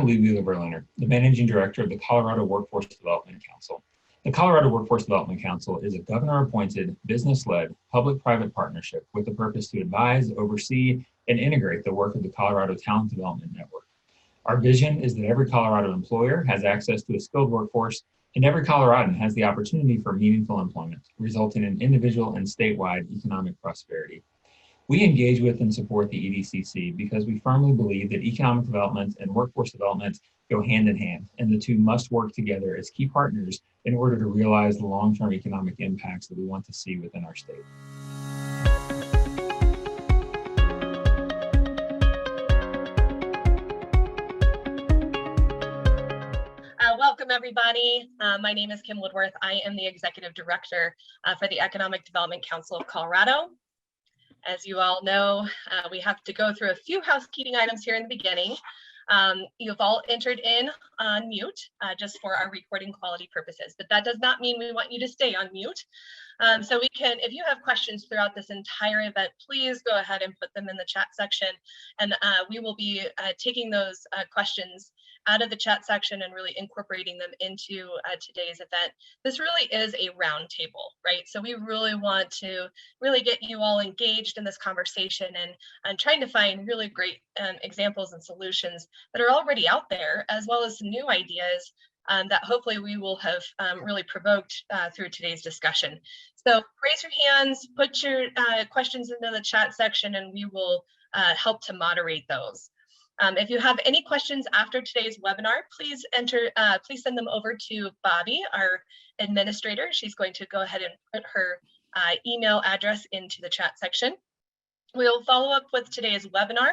I'm Lee Wheeler-Berliner, the Managing Director of the Colorado Workforce Development Council. The Colorado Workforce Development Council is a governor-appointed, business-led, public-private partnership with the purpose to advise, oversee, and integrate the work of the Colorado Talent Development Network. Our vision is that every Colorado employer has access to a skilled workforce, and every Coloradan has the opportunity for meaningful employment, resulting in individual and statewide economic prosperity. We engage with and support the EDCC because we firmly believe that economic development and workforce development go hand in hand, and the two must work together as key partners in order to realize the long-term economic impacts that we want to see within our state. Welcome, everybody. My name is Kim Woodworth. I am the Executive Director for the Economic Development Council of Colorado. As you all know, we have to go through a few housekeeping items here in the beginning. You've all entered in on mute just for our recording quality purposes, but that does not mean we want you to stay on mute. So we can, if you have questions throughout this entire event, please go ahead and put them in the chat section, and we will be taking those questions out of the chat section and really incorporating them into today's event. This really is a roundtable, right? So we really want to really get you all engaged in this conversation and trying to find really great examples and solutions that are already out there, as well as some new ideas that hopefully we will have really provoked through today's discussion. So raise your hands, put your questions into the chat section, and we will help to moderate those. If you have any questions after today's webinar, please send them over to Bobby, our administrator. She's going to go ahead and put her email address into the chat section. We'll follow up with today's webinar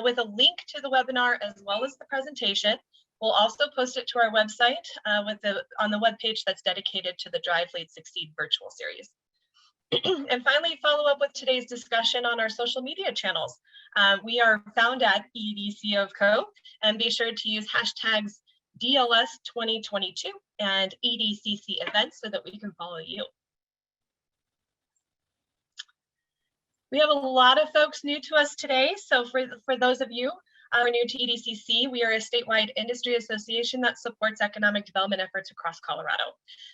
with a link to the webinar as well as the presentation. We'll also post it to our website on the webpage that's dedicated to the Drive, Lead, Succeed virtual series. And finally, follow up with today's discussion on our social media channels. We are found at EDC of Co, and be sure to use hashtags DLS 2022 and EDCC events so that we can follow you. We have a lot of folks new to us today. So for those of you who are new to EDCC, we are a statewide industry association that supports economic development efforts across Colorado.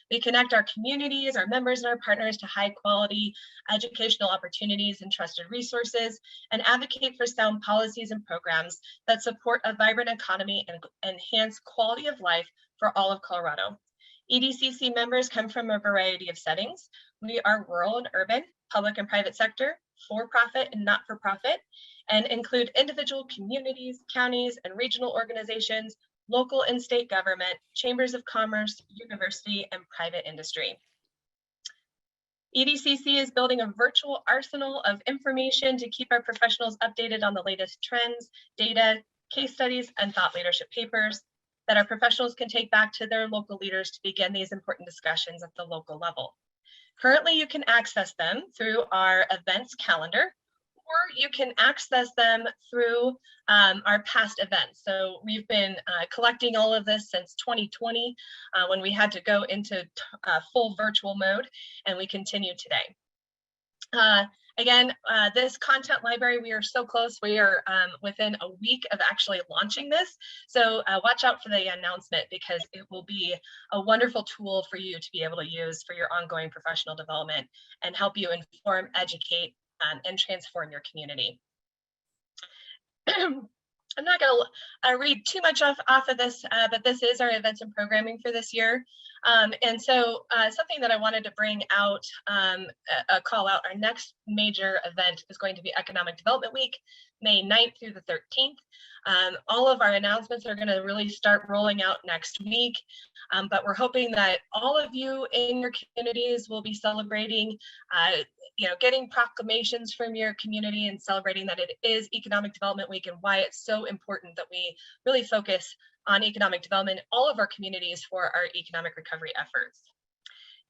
We connect our communities, our members, and our partners to high quality educational opportunities and trusted resources, and advocate for sound policies and programs that support a vibrant economy and enhance quality of life for all of Colorado. EDCC members come from a variety of settings. We are rural and urban, public and private sector, for-profit and not-for-profit, and include individual communities, counties, and regional organizations, local and state government, chambers of commerce, university, and private industry. EDCC is building a virtual arsenal of information to keep our professionals updated on the latest trends, data, case studies, and thought leadership papers that our professionals can take back to their local leaders to begin these important discussions at the local level. Currently, you can access them through our events calendar, or you can access them through our past events. So we've been collecting all of this since 2020 when we had to go into full virtual mode, and we continue today. Again, this content library, we are so close. We are within a week of actually launching this. So watch out for the announcement, because it will be a wonderful tool for you to be able to use for your ongoing professional development and help you inform, educate, and transform your community. I'm not going to read too much off of this, but this is our events and programming for this year. And so something that I wanted to bring out, call out, our next major event is going to be Economic Development Week, May 9th through the 13th. All of our announcements are going to really start rolling out next week, but we're hoping that all of you in your communities will be celebrating, getting proclamations from your community and celebrating that it is Economic Development Week and why it's so important that we really focus on economic development in all of our communities for our economic recovery efforts.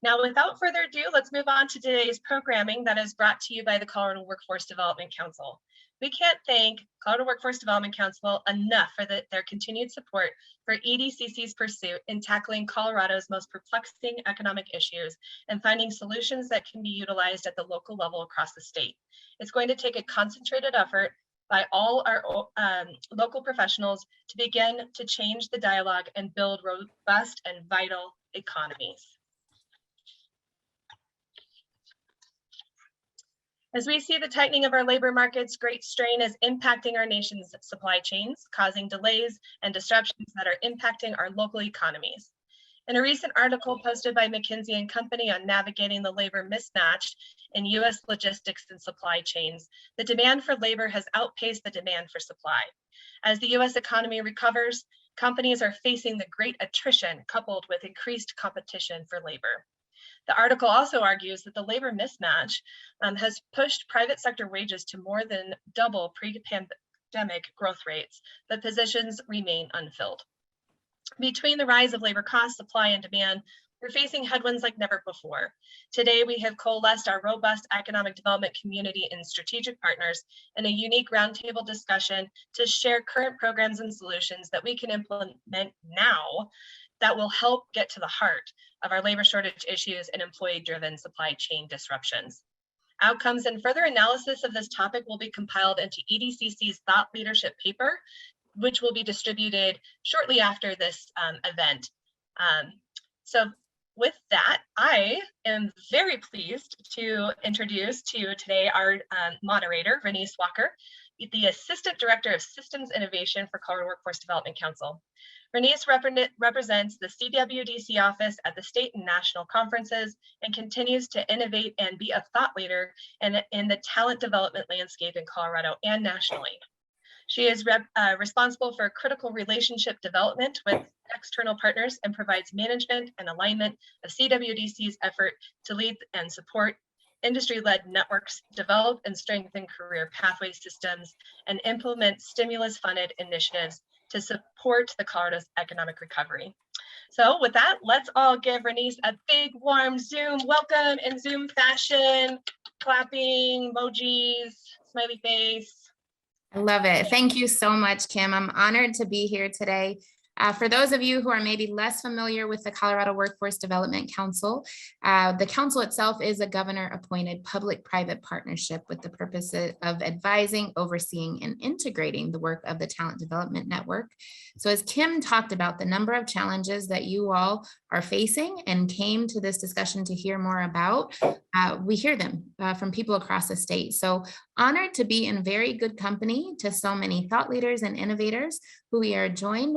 Now, without further ado, let's move on to today's programming that is brought to you by the Colorado Workforce Development Council. We can't thank Colorado Workforce Development Council enough for their continued support for EDCC's pursuit in tackling Colorado's most perplexing economic issues and finding solutions that can be utilized at the local level across the state. It's going to take a concentrated effort by all our local professionals to begin to change the dialogue and build robust and vital economies. As we see the tightening of our labor markets, great strain is impacting our nation's supply chains, causing delays and disruptions that are impacting our local economies. In a recent article posted by McKinsey & Company on navigating the labor mismatch in U.S. logistics and supply chains, the demand for labor has outpaced the demand for supply. As the U.S. economy recovers, companies are facing the great attrition coupled with increased competition for labor. The article also argues that the labor mismatch has pushed private sector wages to more than double pre-pandemic growth rates, but positions remain unfilled. Between the rise of labor costs, supply, and demand, we're facing headwinds like never before. Today, we have coalesced our robust economic development community and strategic partners in a unique roundtable discussion to share current programs and solutions that we can implement now that will help get to the heart of our labor shortage issues and employee-driven supply chain disruptions. Outcomes and further analysis of this topic will be compiled into EDCC's thought leadership paper, which will be distributed shortly after this event. So with that, I am very pleased to introduce to you today our moderator, Renice Walker, the Assistant Director of Systems Innovation for Colorado Workforce Development Council. Renice represents the CWDC office at the state and national conferences and continues to innovate and be a thought leader in the talent development landscape in Colorado and nationally. She is responsible for critical relationship development with external partners and provides management and alignment of CWDC's effort to lead and support industry-led networks, develop and strengthen career pathway systems, and implement stimulus-funded initiatives to support the Colorado's economic recovery. So with that, let's all give Renice a big warm Zoom welcome in Zoom fashion, clapping, emojis, smiley face. I love it. Thank you so much, Kim. I'm honored to be here today. For those of you who are maybe less familiar with the Colorado Workforce Development Council, the council itself is a governor-appointed public-private partnership with the purpose of advising, overseeing, and integrating the work of the Talent Development Network. So as Kim talked about the number of challenges that you all are facing and came to this discussion to hear more about, we hear them from people across the state. So honored to be in very good company to so many thought leaders and innovators who we are joined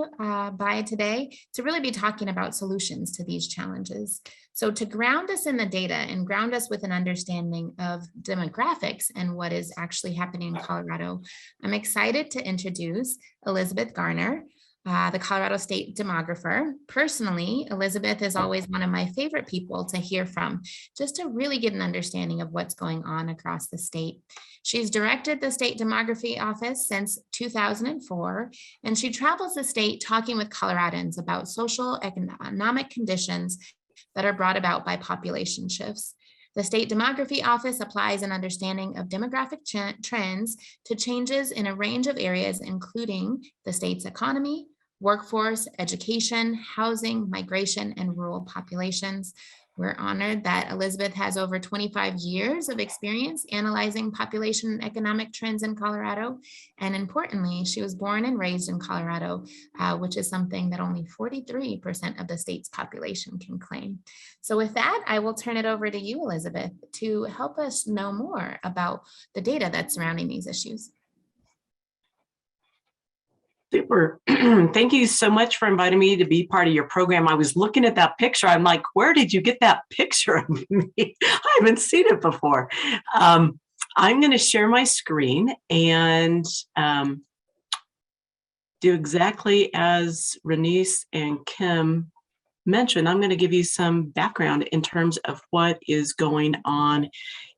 by today to really be talking about solutions to these challenges. So to ground us in the data and ground us with an understanding of demographics and what is actually happening in Colorado, I'm excited to introduce Elizabeth Garner, the Colorado State Demographer. Personally, Elizabeth is always one of my favorite people to hear from, just to really get an understanding of what's going on across the state. She's directed the State Demography Office since 2004, and she travels the state talking with Coloradans about social economic conditions that are brought about by population shifts. The State Demography Office applies an understanding of demographic trends to changes in a range of areas, including the state's economy, workforce, education, housing, migration, and rural populations. We're honored that Elizabeth has over 25 years of experience analyzing population and economic trends in Colorado. And importantly, she was born and raised in Colorado, which is something that only 43% of the state's population can claim. So with that, I will turn it over to you, Elizabeth, to help us know more about the data that's surrounding these issues. Super. Thank you so much for inviting me to be part of your program. I was looking at that picture. I'm like, where did you get that picture of me? I haven't seen it before. I'm going to share my screen and do exactly as Renice and Kim mentioned. I'm going to give you some background in terms of what is going on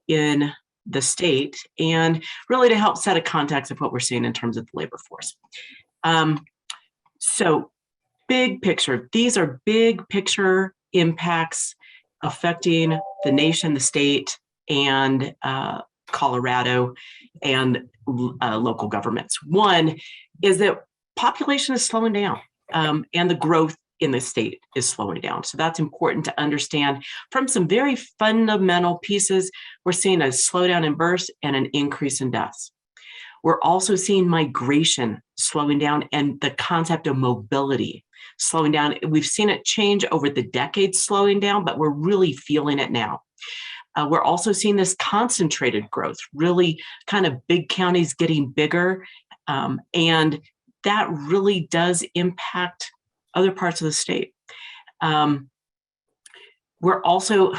in the state and really to help set a context of what we're seeing in terms of the labor force. So big picture, these are big picture impacts affecting the nation, the state, and Colorado and local governments. One is that population is slowing down and the growth in the state is slowing down. So that's important to understand from some very fundamental pieces. We're seeing a slowdown in births and an increase in deaths. We're also seeing migration slowing down and the concept of mobility slowing down. We've seen it change over the decades slowing down, but we're really feeling it now. We're also seeing this concentrated growth, really kind of big counties getting bigger. And that really does impact other parts of the state. We're also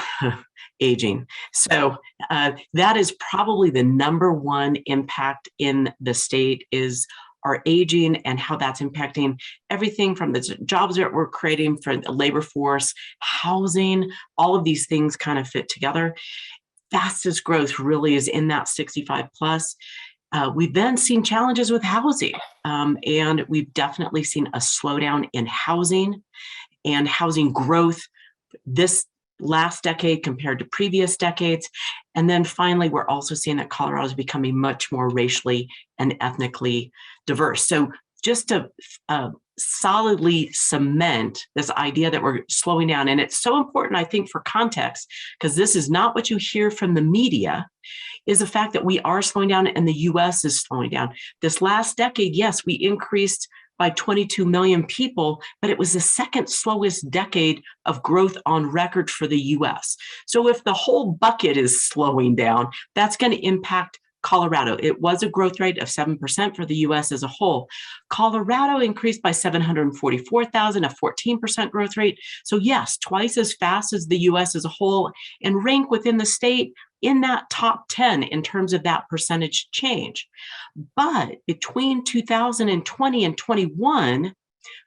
aging. So that is probably the number one impact in the state is our aging and how that's impacting everything from the jobs that we're creating for the labor force, housing, all of these things kind of fit together. Fastest growth really is in that 65 plus. We've then seen challenges with housing, and we've definitely seen a slowdown in housing and housing growth this last decade compared to previous decades. And then finally, we're also seeing that Colorado is becoming much more racially and ethnically diverse. So just to solidly cement this idea that we're slowing down, and it's so important, I think, for context, because this is not what you hear from the media, is the fact that we are slowing down and the US is slowing down. This last decade, yes, we increased by 22 million people, but it was the second slowest decade of growth on record for the US. So if the whole bucket is slowing down, that's going to impact Colorado. It was a growth rate of 7% for the US as a whole. Colorado increased by 744,000, a 14% growth rate. So yes, twice as fast as the US as a whole, and rank within the state in that top 10 in terms of that percentage change. But between 2020 and 21,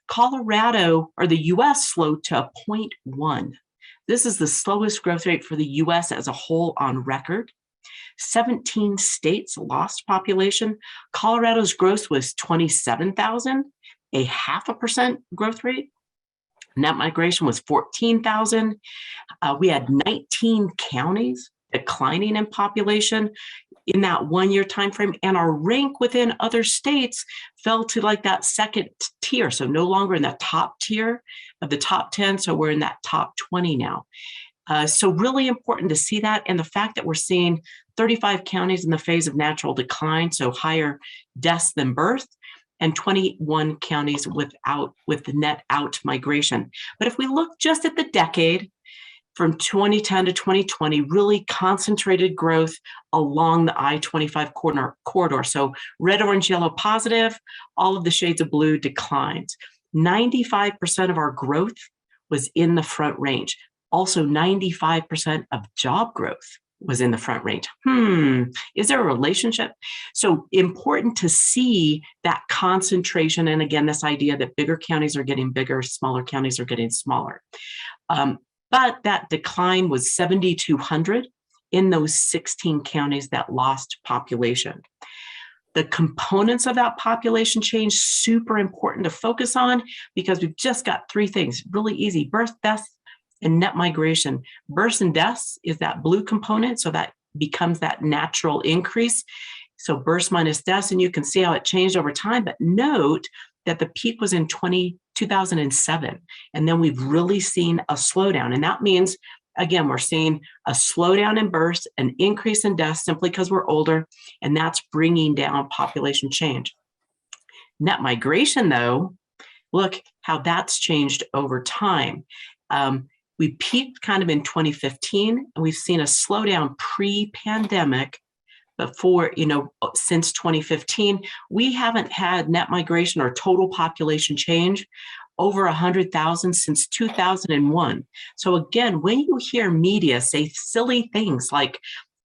Colorado or the US slowed to a 0.1. This is the slowest growth rate for the US as a whole on record. 17 states lost population. Colorado's growth was 27,000, a 0.5% growth rate. Net migration was 14,000. We had 19 counties declining in population in that 1 year time frame, and our rank within other states fell to like that second tier, so no longer in the top tier of the top 10, so we're in that top 20 now. So really important to see that, and the fact that we're seeing 35 counties in the phase of natural decline, so higher deaths than birth, and 21 counties with the net out migration. But if we look just at the decade, from 2010 to 2020, really concentrated growth along the I-25 corridor. So red, orange, yellow, positive, all of the shades of blue declines. 95% of our growth was in the Front Range. Also, 95% of job growth was in the Front Range. Is there a relationship? So important to see that concentration. And again, this idea that bigger counties are getting bigger, smaller counties are getting smaller. But that decline was 7,200 in those 16 counties that lost population. The components of that population change, super important to focus on, because we've just got three things, really easy: birth, deaths, and net migration. Births and deaths is that blue component, so that becomes that natural increase. So births minus deaths, and you can see how it changed over time, but note that the peak was in 2007, and then we've really seen a slowdown. And that means, again, we're seeing a slowdown in births, an increase in deaths simply because we're older, and that's bringing down population change. Net migration, though, look how that's changed over time. We peaked kind of in 2015, and we've seen a slowdown pre-pandemic. Before, since 2015, we haven't had net migration or total population change over 100,000 since 2001. So again, when you hear media say silly things like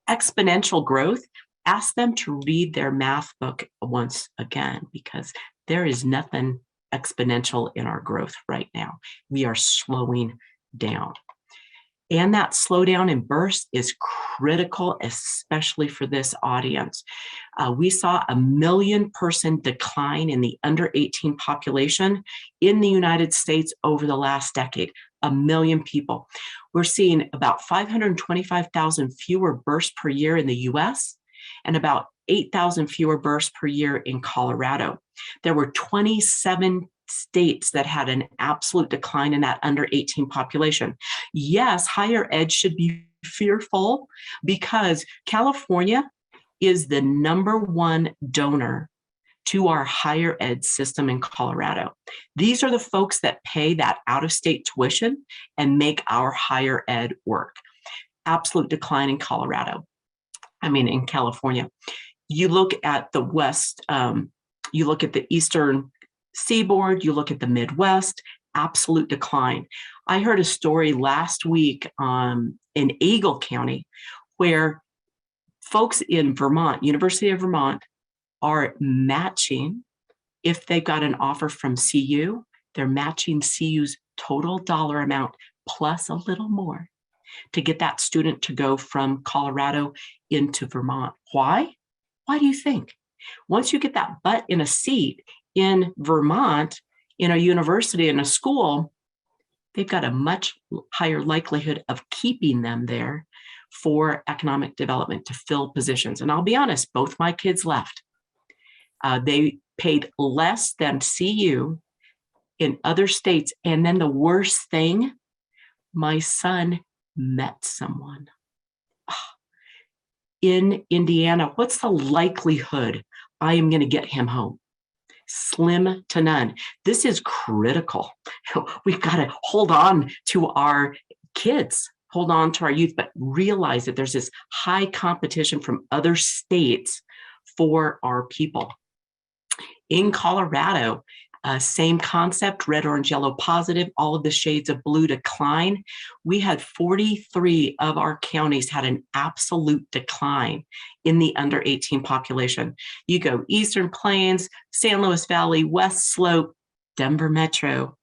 exponential growth, ask them to read their math book once again, because there is nothing exponential in our growth right now. We are slowing down. And that slowdown in births is critical, especially for this audience. We saw a 1 million person decline in the under 18 population in the United States over the last decade. 1 million people. We're seeing about 525,000 fewer births per year in the US and about 8,000 fewer births per year in Colorado. There were 27 states that had an absolute decline in that under 18 population. Yes, higher ed should be fearful because California is the #1 donor to our higher ed system in Colorado. These are the folks that pay that out-of-state tuition and make our higher ed work. Absolute decline in in California. You look at the West, you look at the Eastern Seaboard, you look at the Midwest, absolute decline. I heard a story last week in Eagle County where folks in Vermont, University of Vermont, are matching, if they got an offer from CU, they're matching CU's total dollar amount plus a little more to get that student to go from Colorado into Vermont. Why? Why do you think? Once you get that butt in a seat in Vermont, in a university, in a school, they've got a much higher likelihood of keeping them there for economic development to fill positions. And I'll be honest, both my kids left. They paid less than CU in other states. And then the worst thing, my son met someone. In Indiana, what's the likelihood I am going to get him home? Slim to none. This is critical. We've got to hold on to our kids, hold on to our youth, but realize that there's this high competition from other states for our people. In Colorado, same concept, red, orange, yellow, positive, all of the shades of blue decline. We had 43 of our counties had an absolute decline in the under 18 population. You go Eastern Plains, San Luis Valley, West Slope, Denver Metro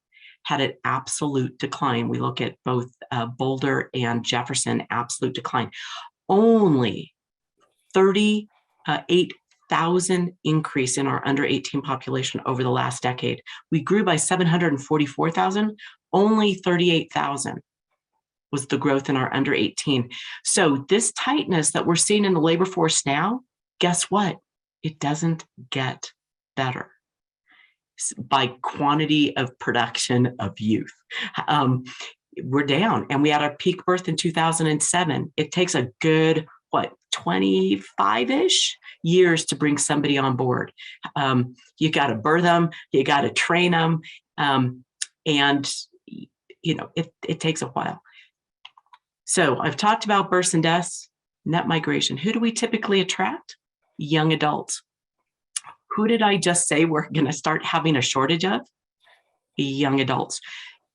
had an absolute decline. We look at both Boulder and Jefferson, absolute decline. Only 38,000 increase in our under 18 population over the last decade. We grew by 744,000, only 38,000 was the growth in our under 18. So this tightness that we're seeing in the labor force now, guess what? It doesn't get better by quantity of production of youth. We're down, and we had our peak birth in 2007. It takes a good, 25-ish years to bring somebody on board. You got to birth them, you got to train them, and it takes a while. So I've talked about births and deaths, net migration. Who do we typically attract? Young adults. Who did I just say we're going to start having a shortage of? Young adults.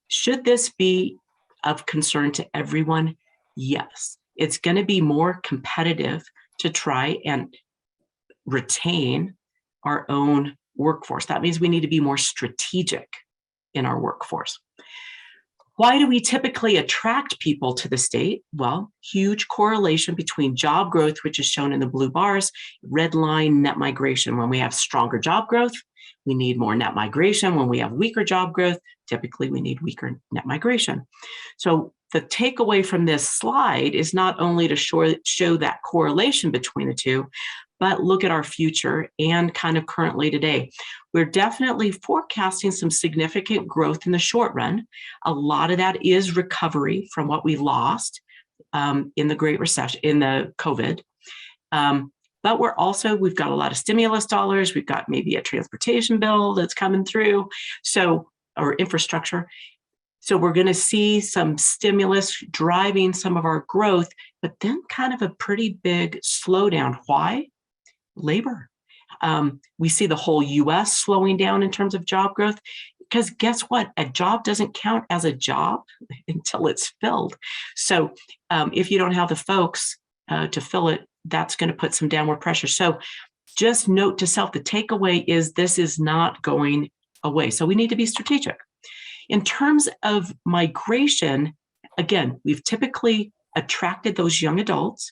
Should this be of concern to everyone? Yes. It's going to be more competitive to try and retain our own workforce. That means we need to be more strategic in our workforce. Why do we typically attract people to the state? Well, huge correlation between job growth, which is shown in the blue bars, red line, net migration. When we have stronger job growth, we need more net migration. When we have weaker job growth, typically we need weaker net migration. So the takeaway from this slide is not only to show that correlation between the two, but look at our future and kind of currently today. We're definitely forecasting some significant growth in the short run. A lot of that is recovery from what we lost in the Great Recession, in the COVID. But we've got a lot of stimulus dollars. We've got maybe a transportation bill that's coming through, or infrastructure. So we're going to see some stimulus driving some of our growth, but then kind of a pretty big slowdown. Why? Labor. We see the whole US slowing down in terms of job growth, because guess what? A job doesn't count as a job until it's filled. So if you don't have the folks to fill it, that's going to put some downward pressure. So just note to self, the takeaway is this is not going away. So we need to be strategic. In terms of migration, again, we've typically attracted those young adults.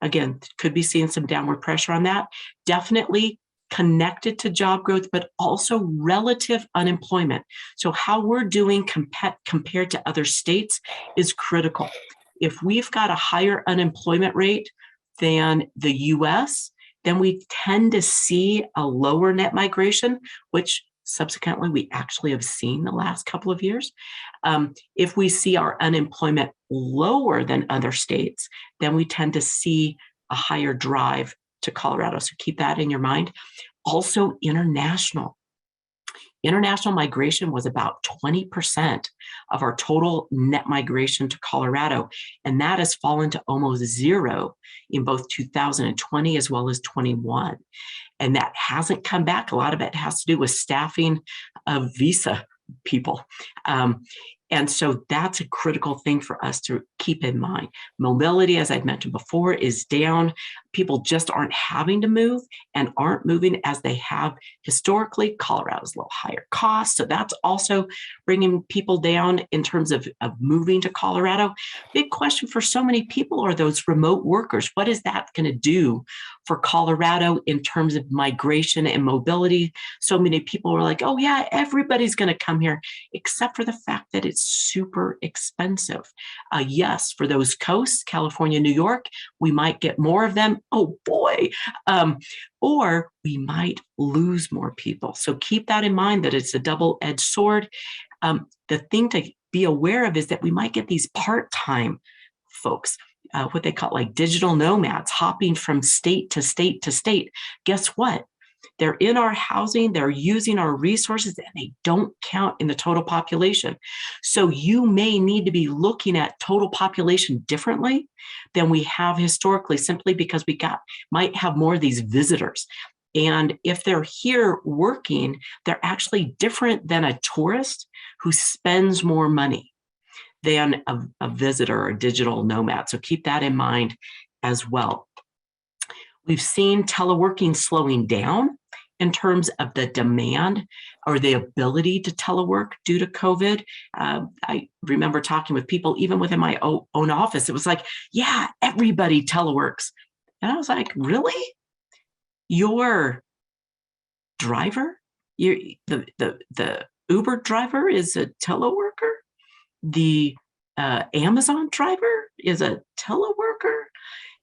Again, could be seeing some downward pressure on that. Definitely connected to job growth, but also relative unemployment. So how we're doing compared to other states is critical. If we've got a higher unemployment rate than the US, then we tend to see a lower net migration, which subsequently we actually have seen the last couple of years. If we see our unemployment lower than other states, then we tend to see a higher drive to Colorado. So keep that in your mind. Also, international. International migration was about 20% of our total net migration to Colorado, and that has fallen to almost zero in both 2020 as well as 21. And that hasn't come back. A lot of it has to do with staffing of visa people. And so that's a critical thing for us to keep in mind. Mobility, as I've mentioned before, is down. People just aren't having to move and aren't moving as they have historically. Colorado's a little higher cost, so that's also bringing people down in terms of moving to Colorado. Big question for so many people are those remote workers. What is that going to do for Colorado in terms of migration and mobility? So many people are like, oh yeah, everybody's going to come here, except for the fact that it's super expensive. Yes, for those coasts, California, New York, we might get more of them. Oh boy. Or we might lose more people. So keep that in mind, that it's a double-edged sword. The thing to be aware of is that we might get these part-time folks, what they call like digital nomads, hopping from state to state to state. Guess what? They're in our housing, they're using our resources, and they don't count in the total population. So you may need to be looking at total population differently than we have historically, simply because we might have more of these visitors. And if they're here working, they're actually different than a tourist who spends more money than a visitor or a digital nomad. So keep that in mind as well. We've seen teleworking slowing down in terms of the demand or the ability to telework due to COVID. I remember talking with people, even within my own office, it was like, yeah, everybody teleworks. And I was like, really? Your driver, the Uber driver is a teleworker? The Amazon driver is a teleworker?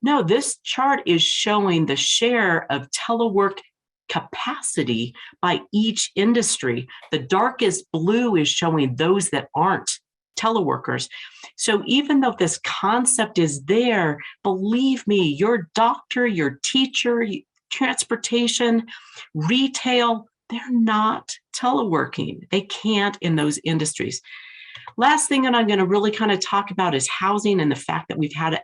No, this chart is showing the share of telework capacity by each industry. The darkest blue is showing those that aren't teleworkers. So even though this concept is there, believe me, your doctor, your teacher, transportation, retail, they're not teleworking. They can't in those industries. Last thing that I'm going to really kind of talk about is housing and the fact that we've had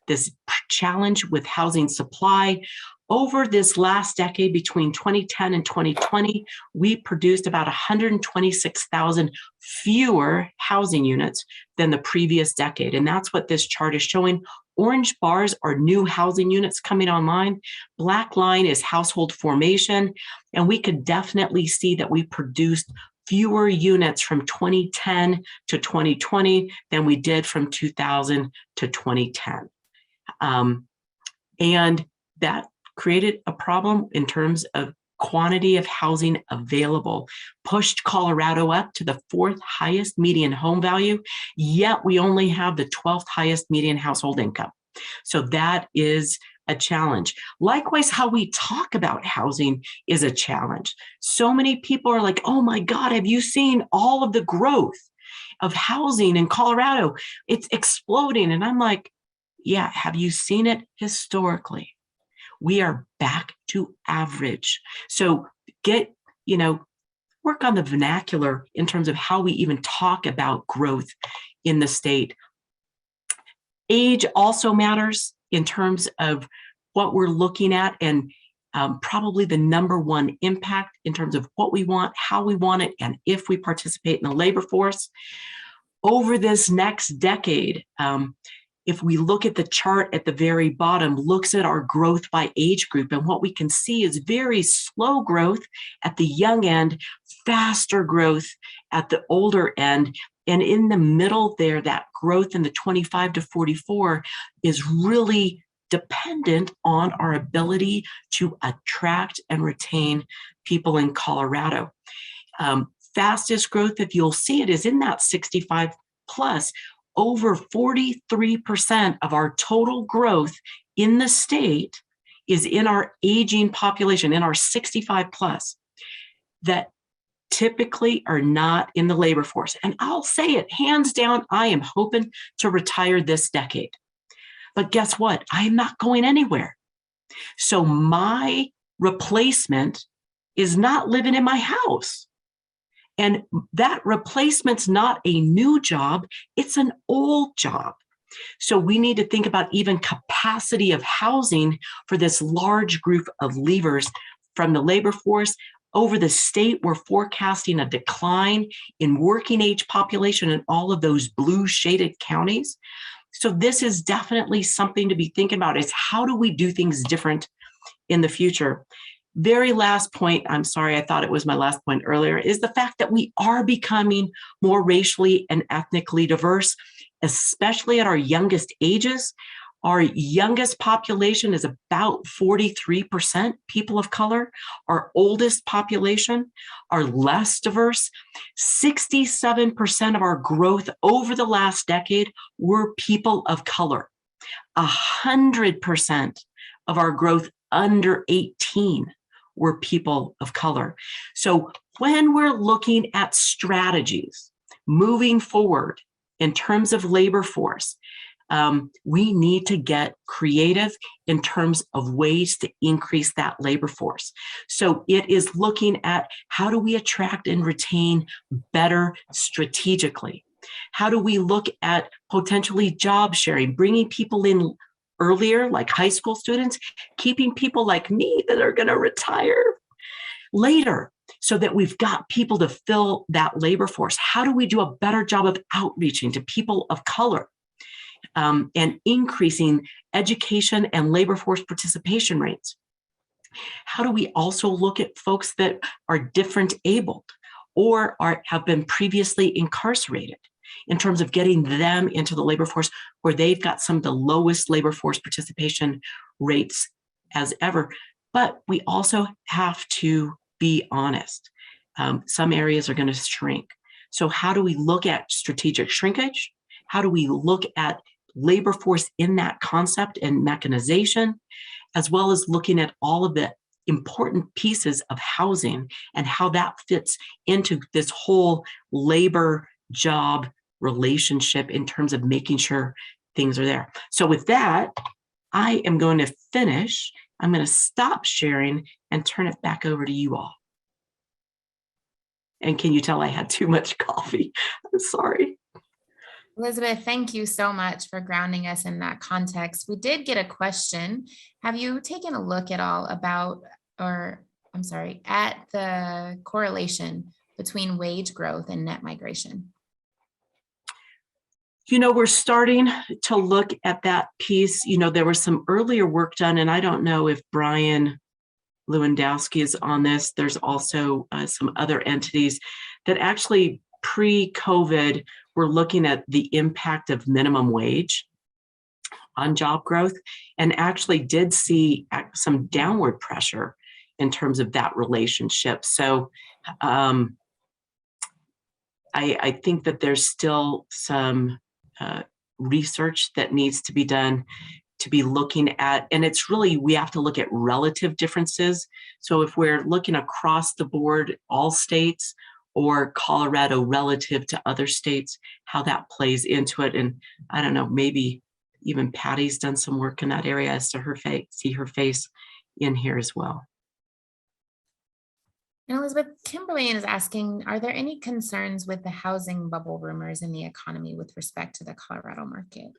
this challenge with housing supply. Over this last decade, between 2010 and 2020, we produced about 126,000 fewer housing units than the previous decade. And that's what this chart is showing. Orange bars are new housing units coming online. Black line is household formation. And we could definitely see that we produced fewer units from 2010 to 2020 than we did from 2000 to 2010. And that created a problem in terms of quantity of housing available, pushed Colorado up to the 4th highest median home value, yet we only have the 12th highest median household income. So that is a challenge. Likewise, how we talk about housing is a challenge. So many people are like, oh my God, have you seen all of the growth of housing in Colorado? It's exploding. And I'm like, yeah, have you seen it historically? We are back to average. So work on the vernacular in terms of how we even talk about growth in the state. Age also matters in terms of what we're looking at, and probably the number one impact in terms of what we want, how we want it, and if we participate in the labor force. Over this next decade, if we look at the chart at the very bottom, looks at our growth by age group, and what we can see is very slow growth at the young end, faster growth at the older end. And in the middle there, that growth in the 25 to 44 is really dependent on our ability to attract and retain people in Colorado. Fastest growth, if you'll see it, is in that 65 plus. Over 43% of our total growth in the state is in our aging population, in our 65 plus, that typically are not in the labor force. And I'll say it, hands down, I am hoping to retire this decade. But guess what? I am not going anywhere. So my replacement is not living in my house. And that replacement's not a new job, it's an old job. So we need to think about even capacity of housing for this large group of leavers from the labor force. Over the state, we're forecasting a decline in working age population in all of those blue shaded counties. So this is definitely something to be thinking about, is how do we do things different in the future? Very last point, I'm sorry, I thought it was my last point earlier, is the fact that we are becoming more racially and ethnically diverse, especially at our youngest ages. Our youngest population is about 43% people of color. Our oldest population are less diverse. 67% of our growth over the last decade were people of color. 100% of our growth under 18 were people of color. So when we're looking at strategies moving forward in terms of labor force, we need to get creative in terms of ways to increase that labor force. So it is looking at how do we attract and retain better strategically? How do we look at potentially job sharing, bringing people in earlier, like high school students, keeping people like me that are going to retire later, so that we've got people to fill that labor force? How do we do a better job of outreaching to people of color? And increasing education and labor force participation rates? How do we also look at folks that are different abled or have been previously incarcerated in terms of getting them into the labor force, where they've got some of the lowest labor force participation rates as ever? But we also have to be honest. Some areas are going to shrink. So how do we look at strategic shrinkage? How do we look at labor force in that concept and mechanization, as well as looking at all of the important pieces of housing and how that fits into this whole labor job relationship in terms of making sure things are there? So with that, I am going to finish. I'm going to stop sharing and turn it back over to you all. And can you tell I had too much coffee? I'm sorry. Elizabeth, thank you so much for grounding us in that context. We did get a question. Have you taken a look at all about, at the correlation between wage growth and net migration? You know, we're starting to look at that piece. You know, there was some earlier work done, and I don't know if Brian Lewandowski is on this. There's also some other entities that actually pre-COVID were looking at the impact of minimum wage on job growth, and actually did see some downward pressure in terms of that relationship. So I think that there's still some research that needs to be done to be looking at, and it's really, we have to look at relative differences. So if we're looking across the board, all states, or Colorado relative to other states, how that plays into it. And I don't know, maybe even Patty's done some work in that area as to her face, see her face in here as well. And Elizabeth, Kimberly is asking, are there any concerns with the housing bubble rumors in the economy with respect to the Colorado market?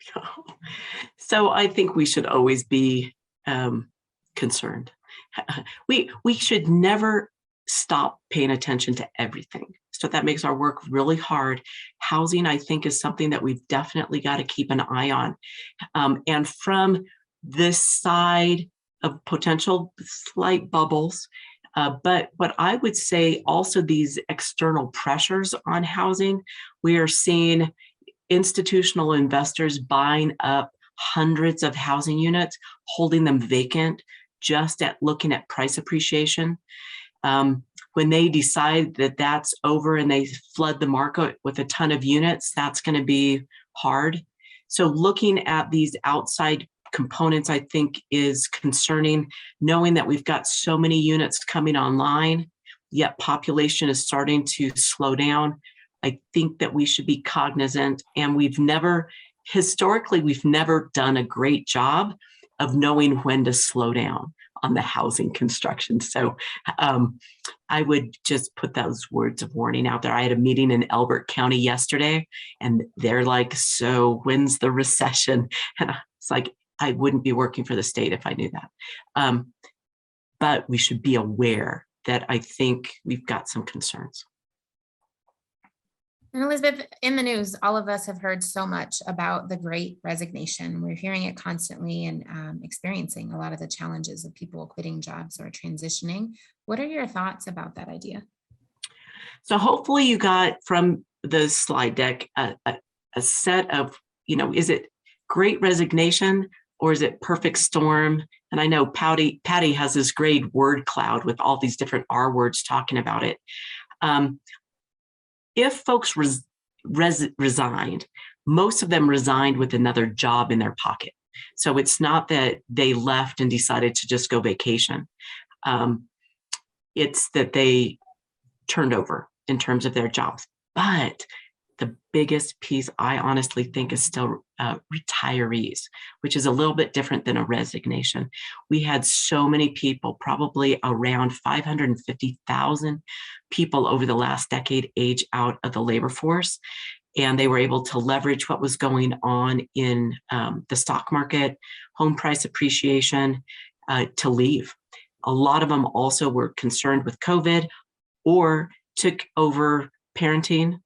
So I think we should always be concerned. We should never stop paying attention to everything. So that makes our work really hard. Housing, I think, is something that we've definitely got to keep an eye on. And from this side of potential slight bubbles, but what I would say also, these external pressures on housing, we are seeing institutional investors buying up hundreds of housing units, holding them vacant, just at looking at price appreciation. When they decide that that's over and they flood the market with a ton of units, that's going to be hard. So looking at these outside components, I think, is concerning, knowing that we've got so many units coming online, yet population is starting to slow down. I think that we should be cognizant, and historically, we've never done a great job of knowing when to slow down on the housing construction. So I would just put those words of warning out there. I had a meeting in Elbert County yesterday, and they're like, so when's the recession? And it's like, I wouldn't be working for the state if I knew that. But we should be aware that I think we've got some concerns. And Elizabeth, in the news, all of us have heard so much about the Great Resignation. We're hearing it constantly and experiencing a lot of the challenges of people quitting jobs or transitioning. What are your thoughts about that idea? So hopefully you got from the slide deck a set of, is it Great Resignation or is it perfect storm? And I know Patty has this great word cloud with all these different R words talking about it. If folks resigned, most of them resigned with another job in their pocket. So it's not that they left and decided to just go vacation. It's that they turned over in terms of their jobs. But the biggest piece, I honestly think, is still retirees, which is a little bit different than a resignation. We had so many people, probably around 550,000 people over the last decade age out of the labor force. And they were able to leverage what was going on in the stock market, home price appreciation, to leave. A lot of them also were concerned with COVID or took over parenting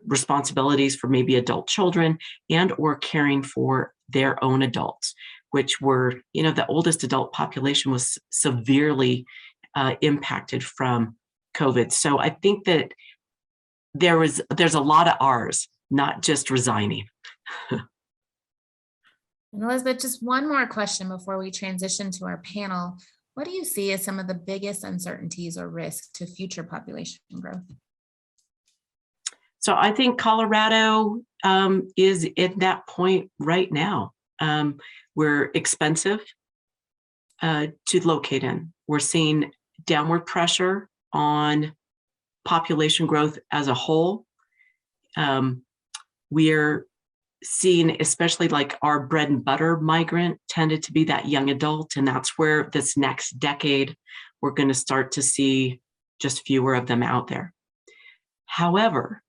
responsibilities for maybe adult children and or caring for their own adults, which were, the oldest adult population was severely impacted from COVID. So I think that there's a lot of R's, not just resigning. And Elizabeth, just one more question before we transition to our panel. What do you see as some of the biggest uncertainties or risks to future population growth? So I think Colorado is at that point right now. We're expensive to locate in. We're seeing downward pressure on population growth as a whole. We're seeing, especially like our bread and butter migrant tended to be that young adult, and that's where this next decade we're going to start to see just fewer of them out there. However,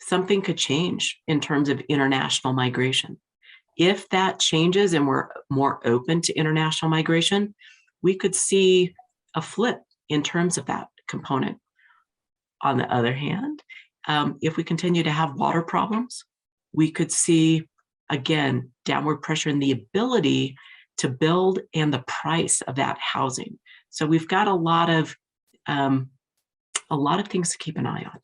something could change in terms of international migration. If that changes and we're more open to international migration, we could see a flip in terms of that component. On the other hand, if we continue to have water problems, we could see, again, downward pressure in the ability to build and the price of that housing. So we've got a lot of things to keep an eye on.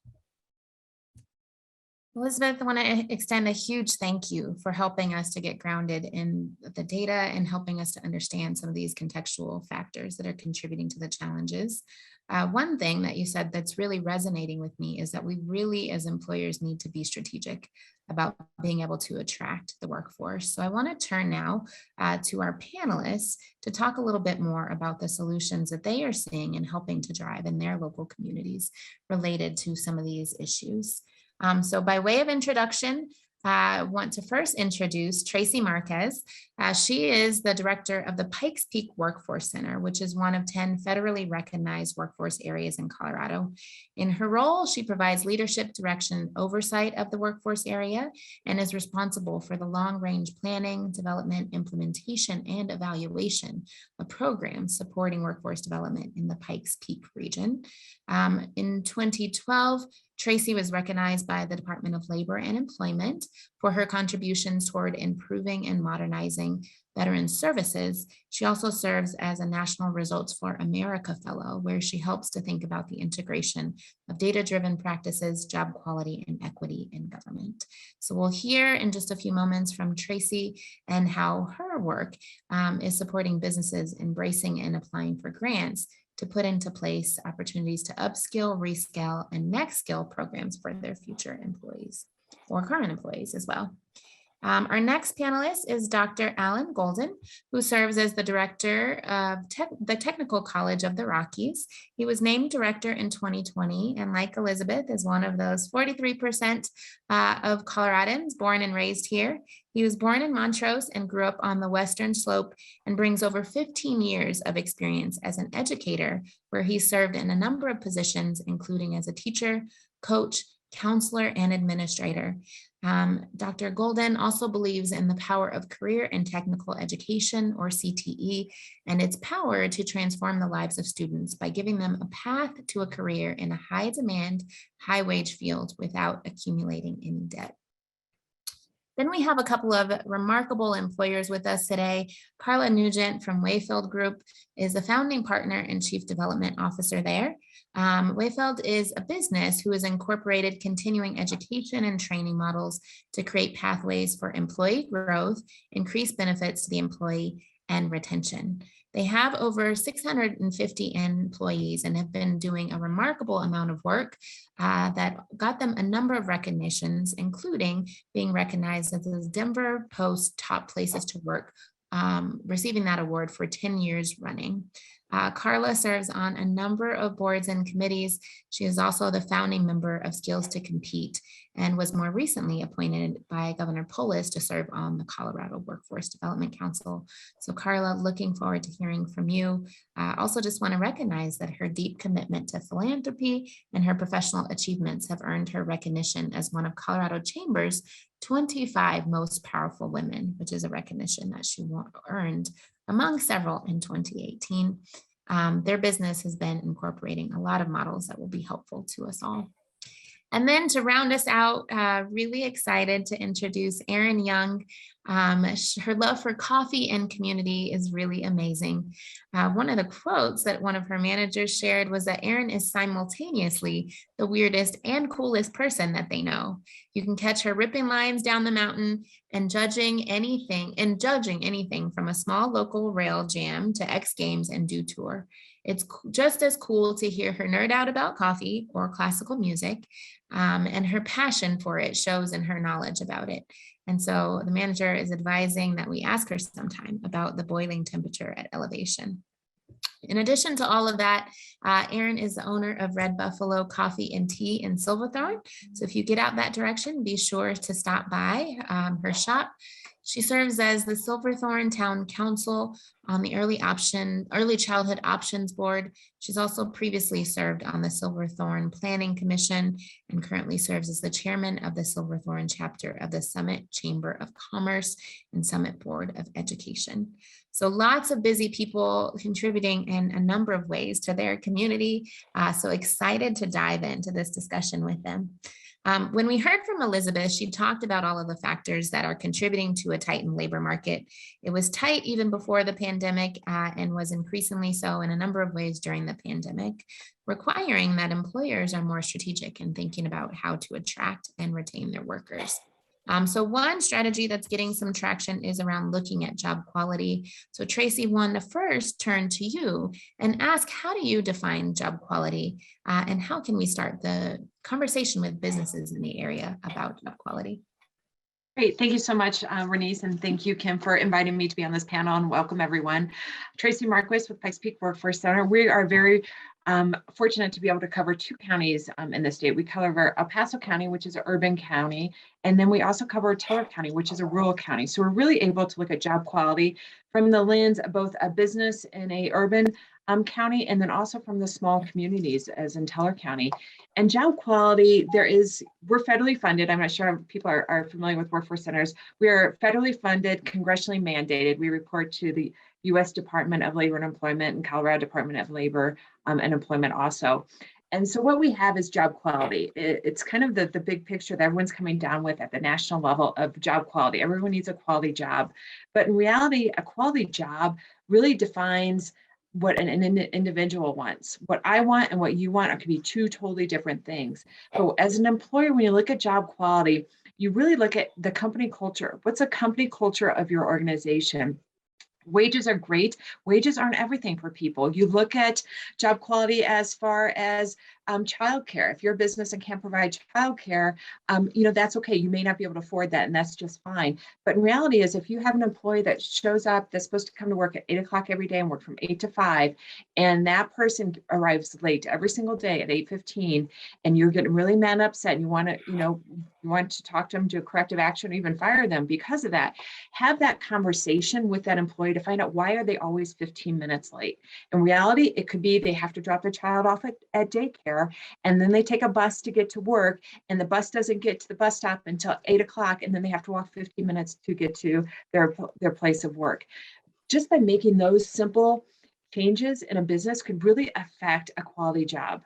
Elizabeth, I want to extend a huge thank you for helping us to get grounded in the data and helping us to understand some of these contextual factors that are contributing to the challenges. One thing that you said that's really resonating with me is that we really, as employers, need to be strategic about being able to attract the workforce. So I want to turn now to our panelists to talk a little bit more about the solutions that they are seeing and helping to drive in their local communities related to some of these issues. So by way of introduction, I want to first introduce Tracy Marquez. She is the director of the Pikes Peak Workforce Center, which is one of 10 federally recognized workforce areas in Colorado. In her role, she provides leadership, direction, and oversight of the workforce area and is responsible for the long-range planning, development, implementation, and evaluation of programs supporting workforce development in the Pikes Peak region. In 2012, Tracy was recognized by the Department of Labor and Employment for her contributions toward improving and modernizing veteran services. She also serves as a National Results for America Fellow, where she helps to think about the integration of data-driven practices, job quality, and equity in government. So we'll hear in just a few moments from Tracy and how her work is supporting businesses embracing and applying for grants to put into place opportunities to upskill, reskill, and next skill programs for their future employees or current employees as well. Our next panelist is Dr. Alan Golden, who serves as the director of the Technical College of the Rockies. He was named director in 2020, and like Elizabeth, is one of those 43% of Coloradans born and raised here. He was born in Montrose and grew up on the Western Slope and brings over 15 years of experience as an educator, where he served in a number of positions, including as a teacher, coach, counselor, and administrator. Dr. Golden also believes in the power of career and technical education, or CTE, and its power to transform the lives of students by giving them a path to a career in a high demand, high wage field without accumulating any debt. Then we have a couple of remarkable employers with us today. Carla Nugent from Wayfield Group is the founding partner and chief development officer there. Wayfield is a business who has incorporated continuing education and training models to create pathways for employee growth, increase benefits to the employee, and retention. They have over 650 employees and have been doing a remarkable amount of work that got them a number of recognitions, including being recognized as the Denver Post Top Places to Work, receiving that award for 10 years running. Carla serves on a number of boards and committees. She is also the founding member of Skills to Compete and was more recently appointed by Governor Polis to serve on the Colorado Workforce Development Council. So Carla, looking forward to hearing from you. Also just want to recognize that her deep commitment to philanthropy and her professional achievements have earned her recognition as one of Colorado Chamber's 25 most powerful women, which is a recognition that she earned among several in 2018. Their business has been incorporating a lot of models that will be helpful to us all. And then to round us out, really excited to introduce Erin Young. Her love for coffee and community is really amazing. One of the quotes that one of her managers shared was that Erin is simultaneously the weirdest and coolest person that they know. You can catch her ripping lines down the mountain and judging anything from a small local rail jam to X Games and Dew Tour. It's just as cool to hear her nerd out about coffee or classical music, and her passion for it shows in her knowledge about it. And so the manager is advising that we ask her sometime about the boiling temperature at elevation. In addition to all of that, Erin is the owner of Red Buffalo Coffee and Tea in Silverthorne. So if you get out that direction, be sure to stop by her shop. She serves as the Silverthorne Town Council on the Early Childhood Options Board. She's also previously served on the Silverthorne Planning Commission and currently serves as the chairman of the Silverthorne chapter of the Summit Chamber of Commerce and Summit Board of Education. So lots of busy people contributing in a number of ways to their community. So excited to dive into this discussion with them. When we heard from Elizabeth, she talked about all of the factors that are contributing to a tightened labor market. It was tight even before the pandemic and was increasingly so in a number of ways during the pandemic, requiring that employers are more strategic in thinking about how to attract and retain their workers. So one strategy that's getting some traction is around looking at job quality. So Tracy, want to first turn to you and ask, how do you define job quality and how can we start the conversation with businesses in the area about job quality? Great. Thank you so much, Renise, and thank you, Kim, for inviting me to be on this panel, and welcome everyone. Tracy Marquez with Pikes Peak Workforce Center. We are very fortunate to be able to cover two counties in the state. We cover El Paso County, which is an urban county, and then we also cover Teller County, which is a rural county. So we're really able to look at job quality from the lens of both a business in a urban county, and then also from the small communities as in Teller County. And job quality, we're federally funded. I'm not sure people are familiar with workforce centers. We are federally funded, congressionally mandated. We report to the U.S. Department of Labor and Employment and Colorado Department of Labor and Employment also. And so what we have is job quality. It's kind of the big picture that everyone's coming down with at the national level of job quality. Everyone needs a quality job. But in reality, a quality job really defines what an individual wants. What I want and what you want could be two totally different things. But as an employer, when you look at job quality, you really look at the company culture. What's a company culture of your organization? Wages are great. Wages aren't everything for people. You look at job quality as far as childcare. If you're a business and can't provide childcare, that's okay. You may not be able to afford that, and that's just fine. But in reality is, if you have an employee that shows up, that's supposed to come to work at 8 o'clock every day and work from 8 to 5, and that person arrives late every single day at 8:15, and you're getting really mad and upset, and you want to talk to them, do a corrective action, or even fire them because of that, have that conversation with that employee to find out, why are they always 15 minutes late? In reality, it could be they have to drop their child off at daycare, and then they take a bus to get to work, and the bus doesn't get to the bus stop until 8 o'clock, and then they have to walk 15 minutes to get to their place of work. Just by making those simple changes in a business could really affect a quality job.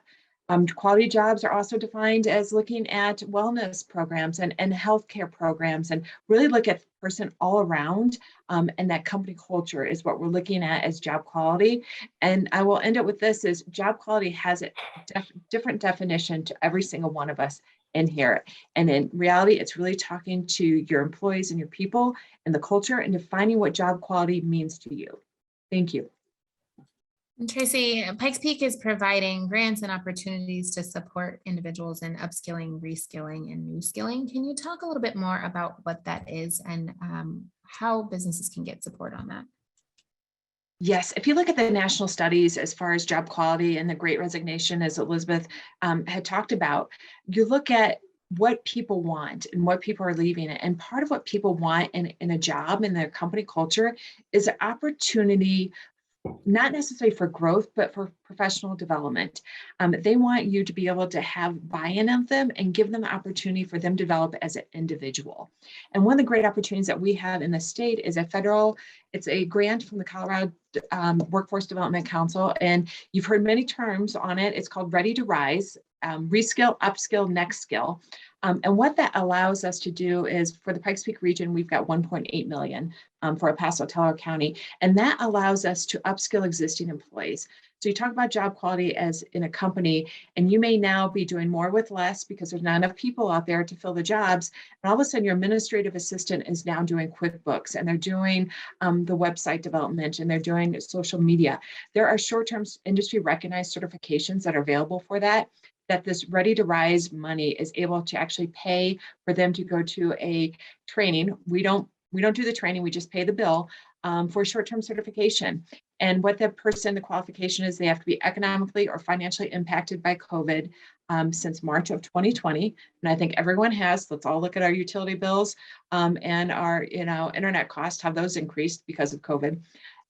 Quality jobs are also defined as looking at wellness programs and healthcare programs, and really look at the person all around, and that company culture is what we're looking at as job quality. And I will end it with this: is job quality has a different definition to every single one of us in here. And in reality, it's really talking to your employees and your people and the culture, and defining what job quality means to you. Thank you. And Tracy, Pikes Peak is providing grants and opportunities to support individuals in upskilling, reskilling, and new skilling. Can you talk a little bit more about what that is and how businesses can get support on that? Yes, if you look at the national studies as far as job quality and the Great Resignation, as Elizabeth had talked about, you look at what people want and what people are leaving. And part of what people want in a job, in their company culture, is an opportunity, not necessarily for growth, but for professional development. They want you to be able to have buy-in of them and give them the opportunity for them to develop as an individual. And one of the great opportunities that we have in the state is it's a grant from the Colorado Workforce Development Council. And you've heard many terms on it. It's called Ready to Rise, Reskill, Upskill, Next Skill. And what that allows us to do is, for the Pikes Peak region, we've got 1.8 million for El Paso, Teller County, and that allows us to upskill existing employees. So you talk about job quality as in a company, and you may now be doing more with less because there's not enough people out there to fill the jobs. And all of a sudden, your administrative assistant is now doing QuickBooks, and they're doing the website development, and they're doing social media. There are short-term industry recognized certifications that are available for that this Ready to Rise money is able to actually pay for them to go to a training. We don't do the training, we just pay the bill for short-term certification. And what the qualification is, they have to be economically or financially impacted by COVID since March of 2020. And I think everyone has. Let's all look at our utility bills and our internet costs, how those increased because of COVID.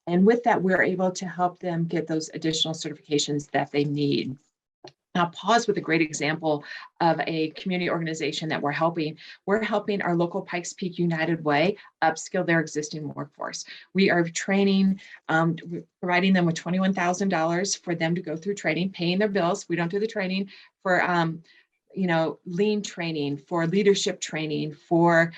And with that, we're able to help them get those additional certifications that they need. I'll pause with a great example of a community organization that we're helping. We're helping our local Pikes Peak United Way upskill their existing workforce. We are training, providing them with $21,000 for them to go through training, paying their bills. We don't do the training for lean training, for leadership training, for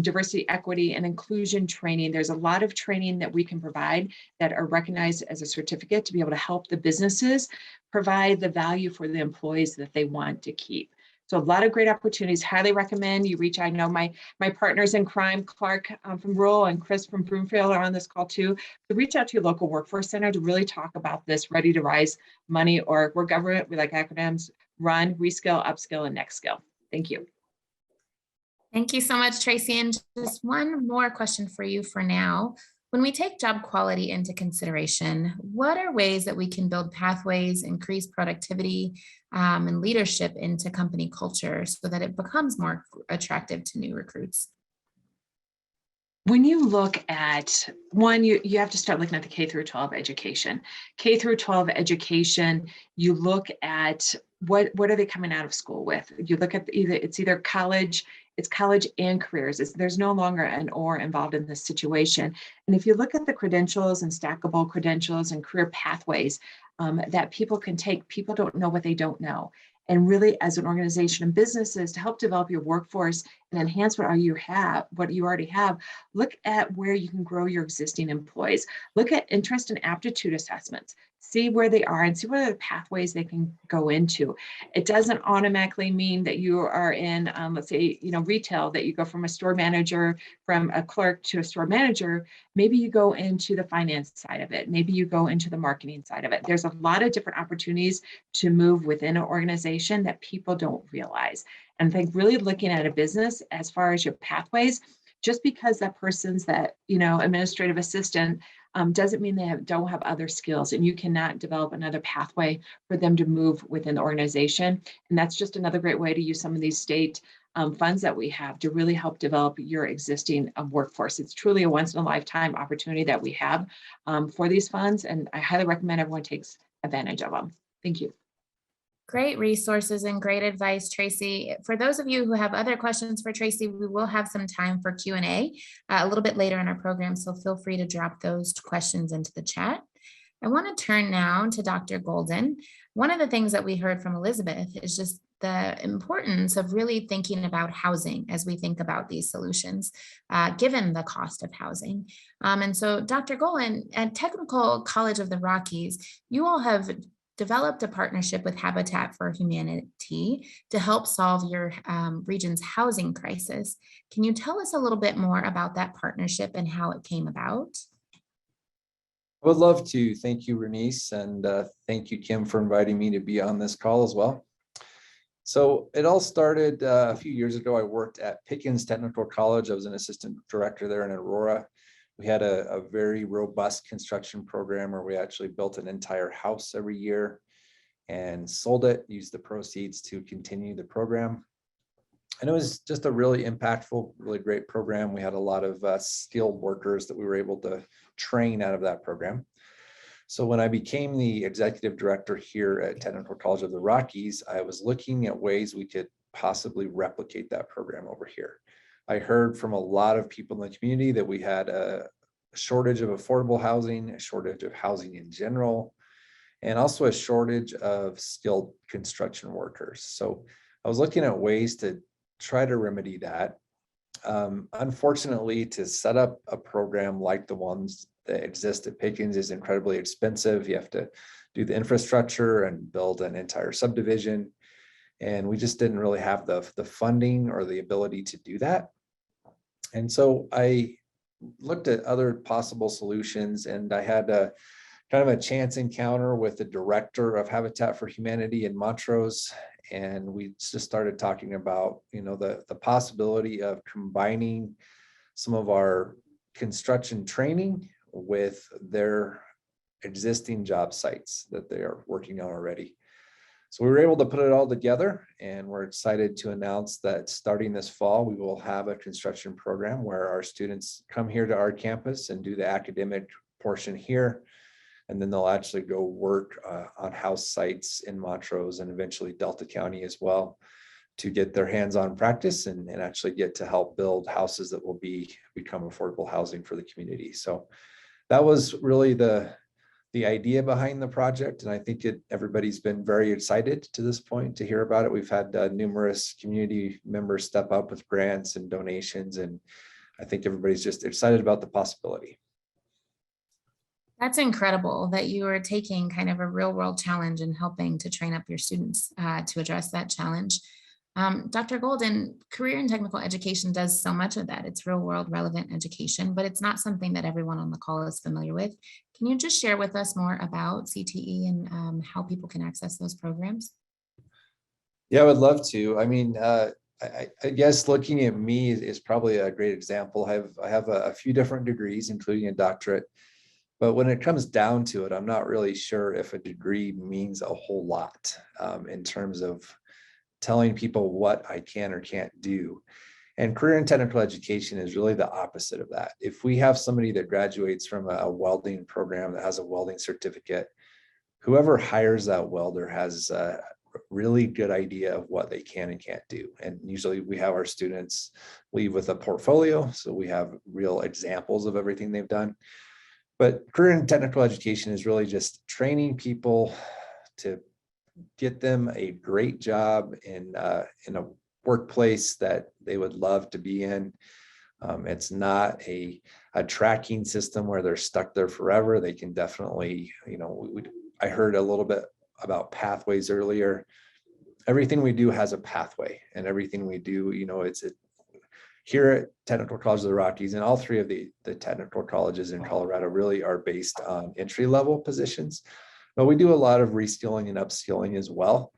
diversity, equity, and inclusion training. There's a lot of training that we can provide that are recognized as a certificate to be able to help the businesses provide the value for the employees that they want to keep. So a lot of great opportunities. Highly recommend you reach. I know my partners in crime, Clark from Rural and Chris from Broomfield, are on this call too. So reach out to your local workforce center to really talk about this Ready to Rise money, or we're government, we like acronyms, Run, Reskill, Upskill, and Next Skill. Thank you. Thank you so much, Tracy. And just one more question for you for now. When we take job quality into consideration, what are ways that we can build pathways, increase productivity, and leadership into company culture so that it becomes more attractive to new recruits? When you look at one, you have to start looking at the K through 12 education. K through 12 education, you look at what are they coming out of school with? You look at either college, it's college and careers. There's no longer an or involved in this situation. And if you look at the credentials and stackable credentials and career pathways that people can take, people don't know what they don't know. And really, as an organization and businesses, to help develop your workforce and enhance what you already have, look at where you can grow your existing employees. Look at interest and aptitude assessments. see where they are and see what are the pathways they can go into. It doesn't automatically mean that you are in, let's say, retail, that you go from a store manager, from a clerk to a store manager. Maybe you go into the finance side of it. Maybe you go into the marketing side of it. There's a lot of different opportunities to move within an organization that people don't realize. And I think really looking at a business as far as your pathways, just because that person's that, administrative assistant doesn't mean they don't have other skills, and you cannot develop another pathway for them to move within the organization. And that's just another great way to use some of these state funds that we have to really help develop your existing workforce. It's truly a once in a lifetime opportunity that we have for these funds, and I highly recommend everyone takes advantage of them. Thank you. Great resources and great advice, Tracy. For those of you who have other questions for Tracy, we will have some time for Q&A a little bit later in our program, so feel free to drop those questions into the chat. I want to turn now to Dr. Golden. One of the things that we heard from Elizabeth is just the importance of really thinking about housing as we think about these solutions, given the cost of housing. And so, Dr. Golden, at Technical College of the Rockies, you all have developed a partnership with Habitat for Humanity to help solve your region's housing crisis. Can you tell us a little bit more about that partnership and how it came about? I would love to. Thank you, Renice, and thank you, Kim, for inviting me to be on this call as well. So it all started a few years ago. I worked at Pickens Technical College. I was an assistant director there in Aurora. We had a very robust construction program where we actually built an entire house every year and sold it, used the proceeds to continue the program. And it was just a really impactful, really great program. We had a lot of skilled workers that we were able to train out of that program. So when I became the executive director here at Technical College of the Rockies, I was looking at ways we could possibly replicate that program over here. I heard from a lot of people in the community that we had a shortage of affordable housing, a shortage of housing in general, and also a shortage of skilled construction workers. So I was looking at ways to try to remedy that. Unfortunately, to set up a program like the ones that exist at Pickens is incredibly expensive. You have to do the infrastructure and build an entire subdivision. And we just didn't really have the funding or the ability to do that. And so I looked at other possible solutions, and I had a kind of a chance encounter with the director of Habitat for Humanity in Montrose. And we just started talking about, the possibility of combining some of our construction training with their existing job sites that they are working on already. So we were able to put it all together, and we're excited to announce that starting this fall, we will have a construction program where our students come here to our campus and do the academic portion here. And then they'll actually go work on house sites in Montrose and eventually Delta County as well to get their hands-on practice and actually get to help build houses that will become affordable housing for the community. So that was really the idea behind the project. And I think everybody's been very excited to this point to hear about it. We've had numerous community members step up with grants and donations. And I think everybody's just excited about the possibility. That's incredible that you are taking kind of a real world challenge and helping to train up your students to address that challenge. Dr. Golden, career and technical education does so much of that. It's real world relevant education, but it's not something that everyone on the call is familiar with. Can you just share with us more about CTE and how people can access those programs? Yeah, I would love to. I mean, I guess looking at me is probably a great example. I have a few different degrees, including a doctorate. But when it comes down to it, I'm not really sure if a degree means a whole lot in terms of telling people what I can or can't do. And career and technical education is really the opposite of that. If we have somebody that graduates from a welding program that has a welding certificate, whoever hires that welder has a really good idea of what they can and can't do. And usually we have our students leave with a portfolio, so we have real examples of everything they've done. But career and technical education is really just training people to get them a great job in a workplace that they would love to be in. It's not a tracking system where they're stuck there forever. They can definitely, I heard a little bit about pathways earlier. Everything we do has a pathway, and everything we do, it's here at Technical College of the Rockies, and all three of the technical colleges in Colorado really are based on entry-level positions, but we do a lot of reskilling and upskilling as well.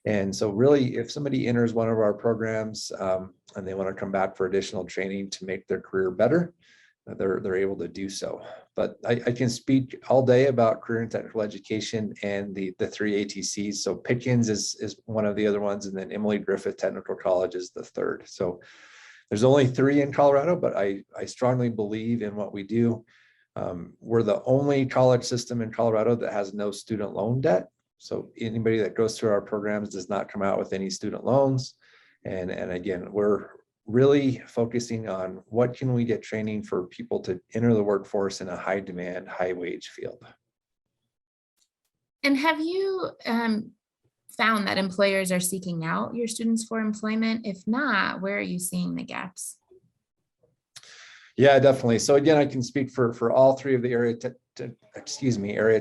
And so really, if somebody enters one of our programs and they want to come back for additional training to make their career better, they're able to do so. But I can speak all day about career and technical education and the three ATCs. So Pickens is one of the other ones, and then Emily Griffith Technical College is the third. So there's only three in Colorado, but I strongly believe in what we do. We're the only college system in Colorado that has no student loan debt. So anybody that goes through our programs does not come out with any student loans. And again, we're really focusing on what can we get training for people to enter the workforce in a high demand, high wage field. And have you found that employers are seeking out your students for employment? If not, where are you seeing the gaps? Yeah, definitely. So again, I can speak for all three of the area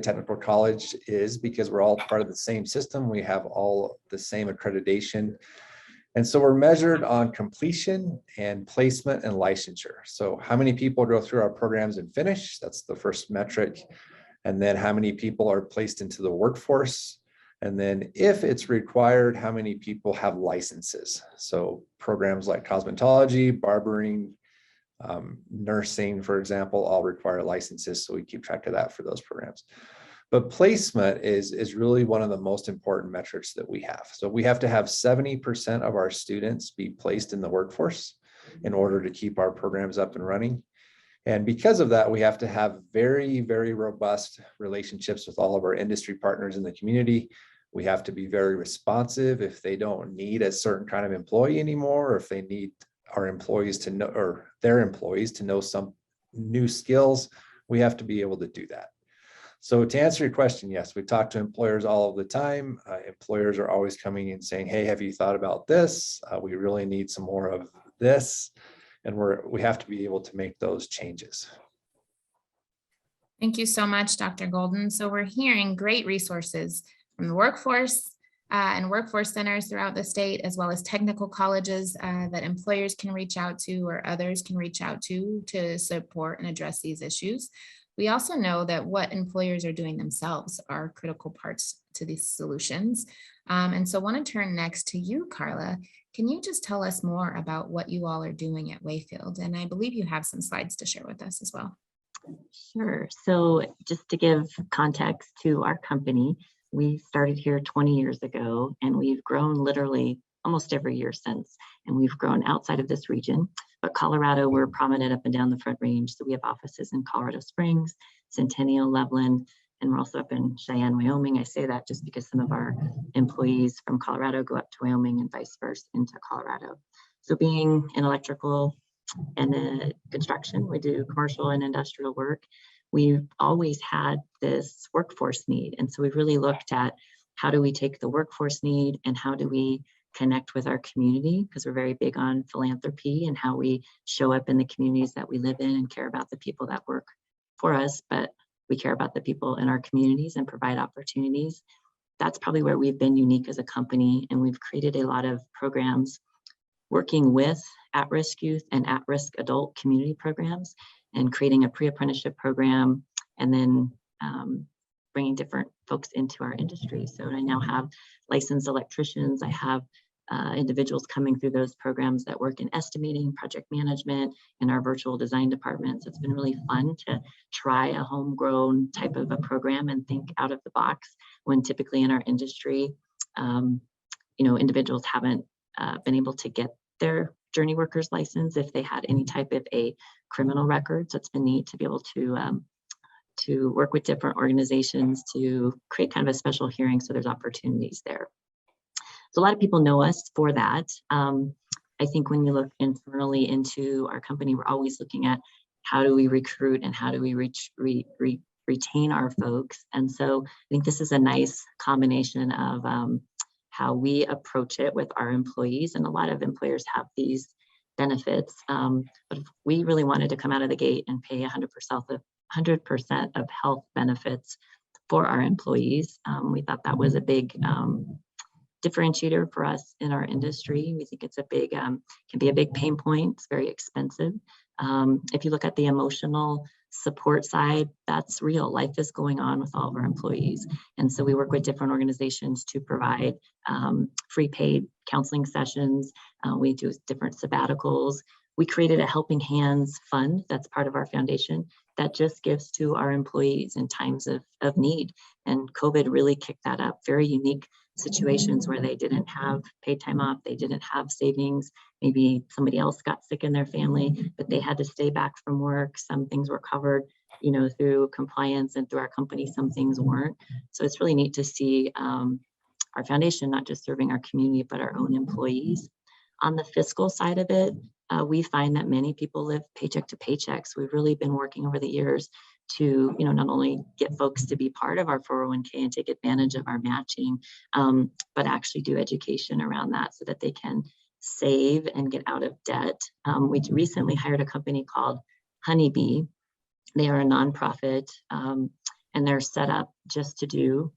technical college is because we're all part of the same system. We have all the same accreditation. And so we're measured on completion and placement and licensure. So how many people go through our programs and finish? That's the first metric. And then how many people are placed into the workforce? And then if it's required, how many people have licenses? So programs like cosmetology, barbering, nursing, for example, all require licenses. So we keep track of that for those programs. But placement is really one of the most important metrics that we have. So we have to have 70% of our students be placed in the workforce in order to keep our programs up and running. And because of that, we have to have very, very robust relationships with all of our industry partners in the community. We have to be very responsive if they don't need a certain kind of employee anymore, or if they need our employees to know, or their employees to know some new skills, we have to be able to do that. So to answer your question, yes, we talk to employers all of the time. Employers are always coming in saying, hey, have you thought about this? We really need some more of this. And we have to be able to make those changes. Thank you so much, Dr. Golden. So we're hearing great resources from the workforce and workforce centers throughout the state, as well as technical colleges that employers can reach out to or others can reach out to support and address these issues. We also know that what employers are doing themselves are critical parts to these solutions. And so I want to turn next to you, Carla. Can you just tell us more about what you all are doing at Wayfield? And I believe you have some slides to share with us as well. Sure. So just to give context to our company, we started here 20 years ago, and we've grown literally almost every year since. And we've grown outside of this region. But Colorado, we're prominent up and down the Front Range. So we have offices in Colorado Springs, Centennial, Loveland, and we're also up in Cheyenne, Wyoming. I say that just because some of our employees from Colorado go up to Wyoming and vice versa into Colorado. So being in electrical and construction, we do commercial and industrial work. We've always had this workforce need. And so we've really looked at how do we take the workforce need and how do we connect with our community, because we're very big on philanthropy and how we show up in the communities that we live in and care about the people that work for us, but we care about the people in our communities and provide opportunities. That's probably where we've been unique as a company, and we've created a lot of programs working with at-risk youth and at-risk adult community programs and creating a pre-apprenticeship program, and then bringing different folks into our industry. So I now have licensed electricians. I have individuals coming through those programs that work in estimating, project management, and our virtual design departments. It's been really fun to try a homegrown type of a program and think out of the box when typically in our industry, individuals haven't been able to get their journey workers license if they had any type of a criminal record. So it's been neat to be able to work with different organizations to create kind of a special hearing so there's opportunities there. So a lot of people know us for that. I think when you look internally into our company, we're always looking at how do we recruit and how do we retain our folks. And so I think this is a nice combination of how we approach it with our employees. And a lot of employers have these benefits, but if we really wanted to come out of the gate and pay 100% of health benefits for our employees. We thought that was a big differentiator for us in our industry. We think it's a big, can be a big pain point. It's very expensive. If you look at the emotional support side, that's real. Life is going on with all of our employees. And so we work with different organizations to provide free paid counseling sessions. We do different sabbaticals. We created a Helping Hands fund that's part of our foundation that just gives to our employees in times of need. And COVID really kicked that up. Very unique situations where they didn't have paid time off, they didn't have savings, maybe somebody else got sick in their family, but they had to stay back from work. Some things were covered, you know, through compliance and through our company, some things weren't. So it's really neat to see our foundation not just serving our community, but our own employees. On the fiscal side of it, we find that many people live paycheck to paycheck. So we've really been working over the years to, you know, not only get folks to be part of our 401k and take advantage of our matching, but actually do education around that so that they can save and get out of debt. We recently hired a company called Honeybee. They are a nonprofit, and they're set up just to do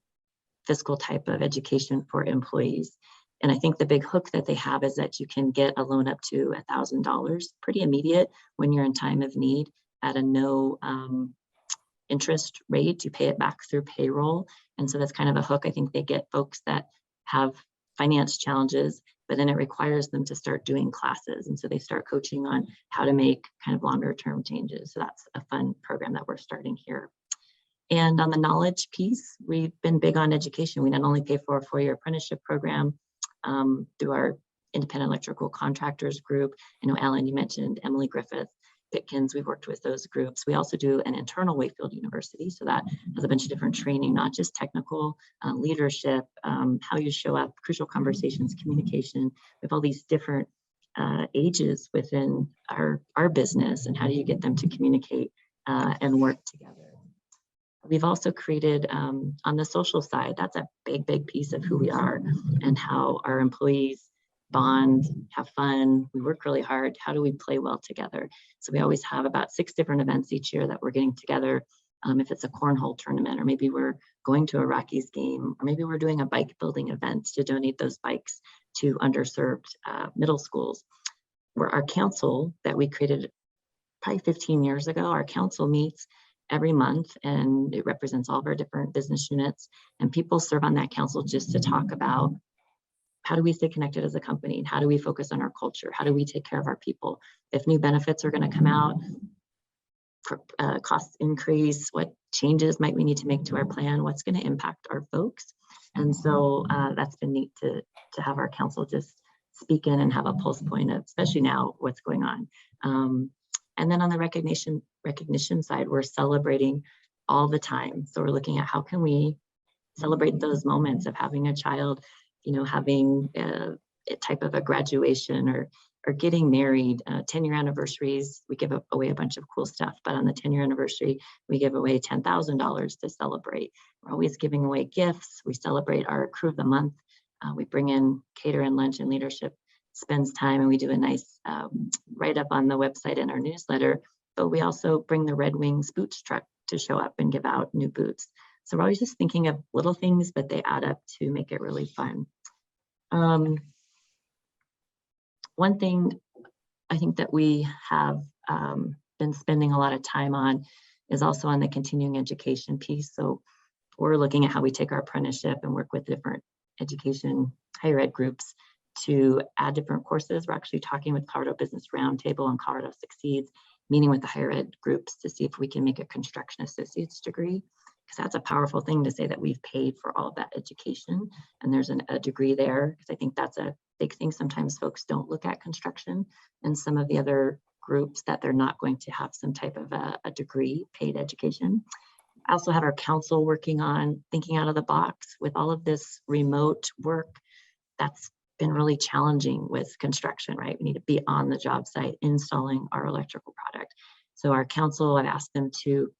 fiscal type of education for employees. And I think the big hook that they have is that you can get a loan up to $1,000, pretty immediate when you're in time of need at a no interest rate. You pay it back through payroll. And so that's kind of a hook. I think they get folks that have finance challenges, but then it requires them to start doing classes. And so they start coaching on how to make kind of longer term changes. So that's a fun program that we're starting here. And on the knowledge piece, we've been big on education. We not only pay for a 4-year apprenticeship program through our independent electrical contractors group. I know, Alan, you mentioned Emily Griffith, Pitkins, we've worked with those groups. We also do an internal Wakefield University. So that has a bunch of different training, not just technical, leadership, how you show up, crucial conversations, communication. We have all these different ages within our business, and how do you get them to communicate and work together. We've also created on the social side, that's a big, big piece of who we are and how our employees bond, have fun, we work really hard. How do we play well together? So we always have about 6 different events each year that we're getting together. If it's a cornhole tournament, or maybe we're going to a Rockies game, or maybe we're doing a bike building event to donate those bikes to underserved middle schools. Where our council that we created probably 15 years ago, our council meets every month, and it represents all of our different business units, and people serve on that council just to talk about how do we stay connected as a company, and how do we focus on our culture, how do we take care of our people, if new benefits are going to come out, costs increase, what changes might we need to make to our plan, what's going to impact our folks. And so that's been neat to have our council just speak in and have a pulse point of, especially now, what's going on. And then on the recognition side, we're celebrating all the time. So we're looking at how can we celebrate those moments of having a child, you know, having a type of a graduation or getting married, 10-year anniversaries. We give away a bunch of cool stuff, but on the 10-year anniversary, we give away $10,000 to celebrate. We're always giving away gifts. We celebrate our crew of the month. We bring in cater and lunch, and leadership spends time, and we do a nice write-up on the website and our newsletter. But we also bring the Red Wings boots truck to show up and give out new boots. So we're always just thinking of little things, but they add up to make it really fun. One thing I think that we have been spending a lot of time on is also on the continuing education piece. So we're looking at how we take our apprenticeship and work with different education, higher ed groups to add different courses. We're actually talking with Colorado Business Roundtable and Colorado Succeeds, meeting with the higher ed groups to see if we can make a construction associate's degree, because that's a powerful thing to say that we've paid for all of that education and there's a degree there, because I think that's a big thing. Sometimes folks don't look at construction and some of the other groups that they're not going to have some type of a degree, paid education. I also have our council working on thinking out of the box with all of this remote work. That's been really challenging with construction, right? We need to be on the job site installing our electrical product. So our council, I've asked them to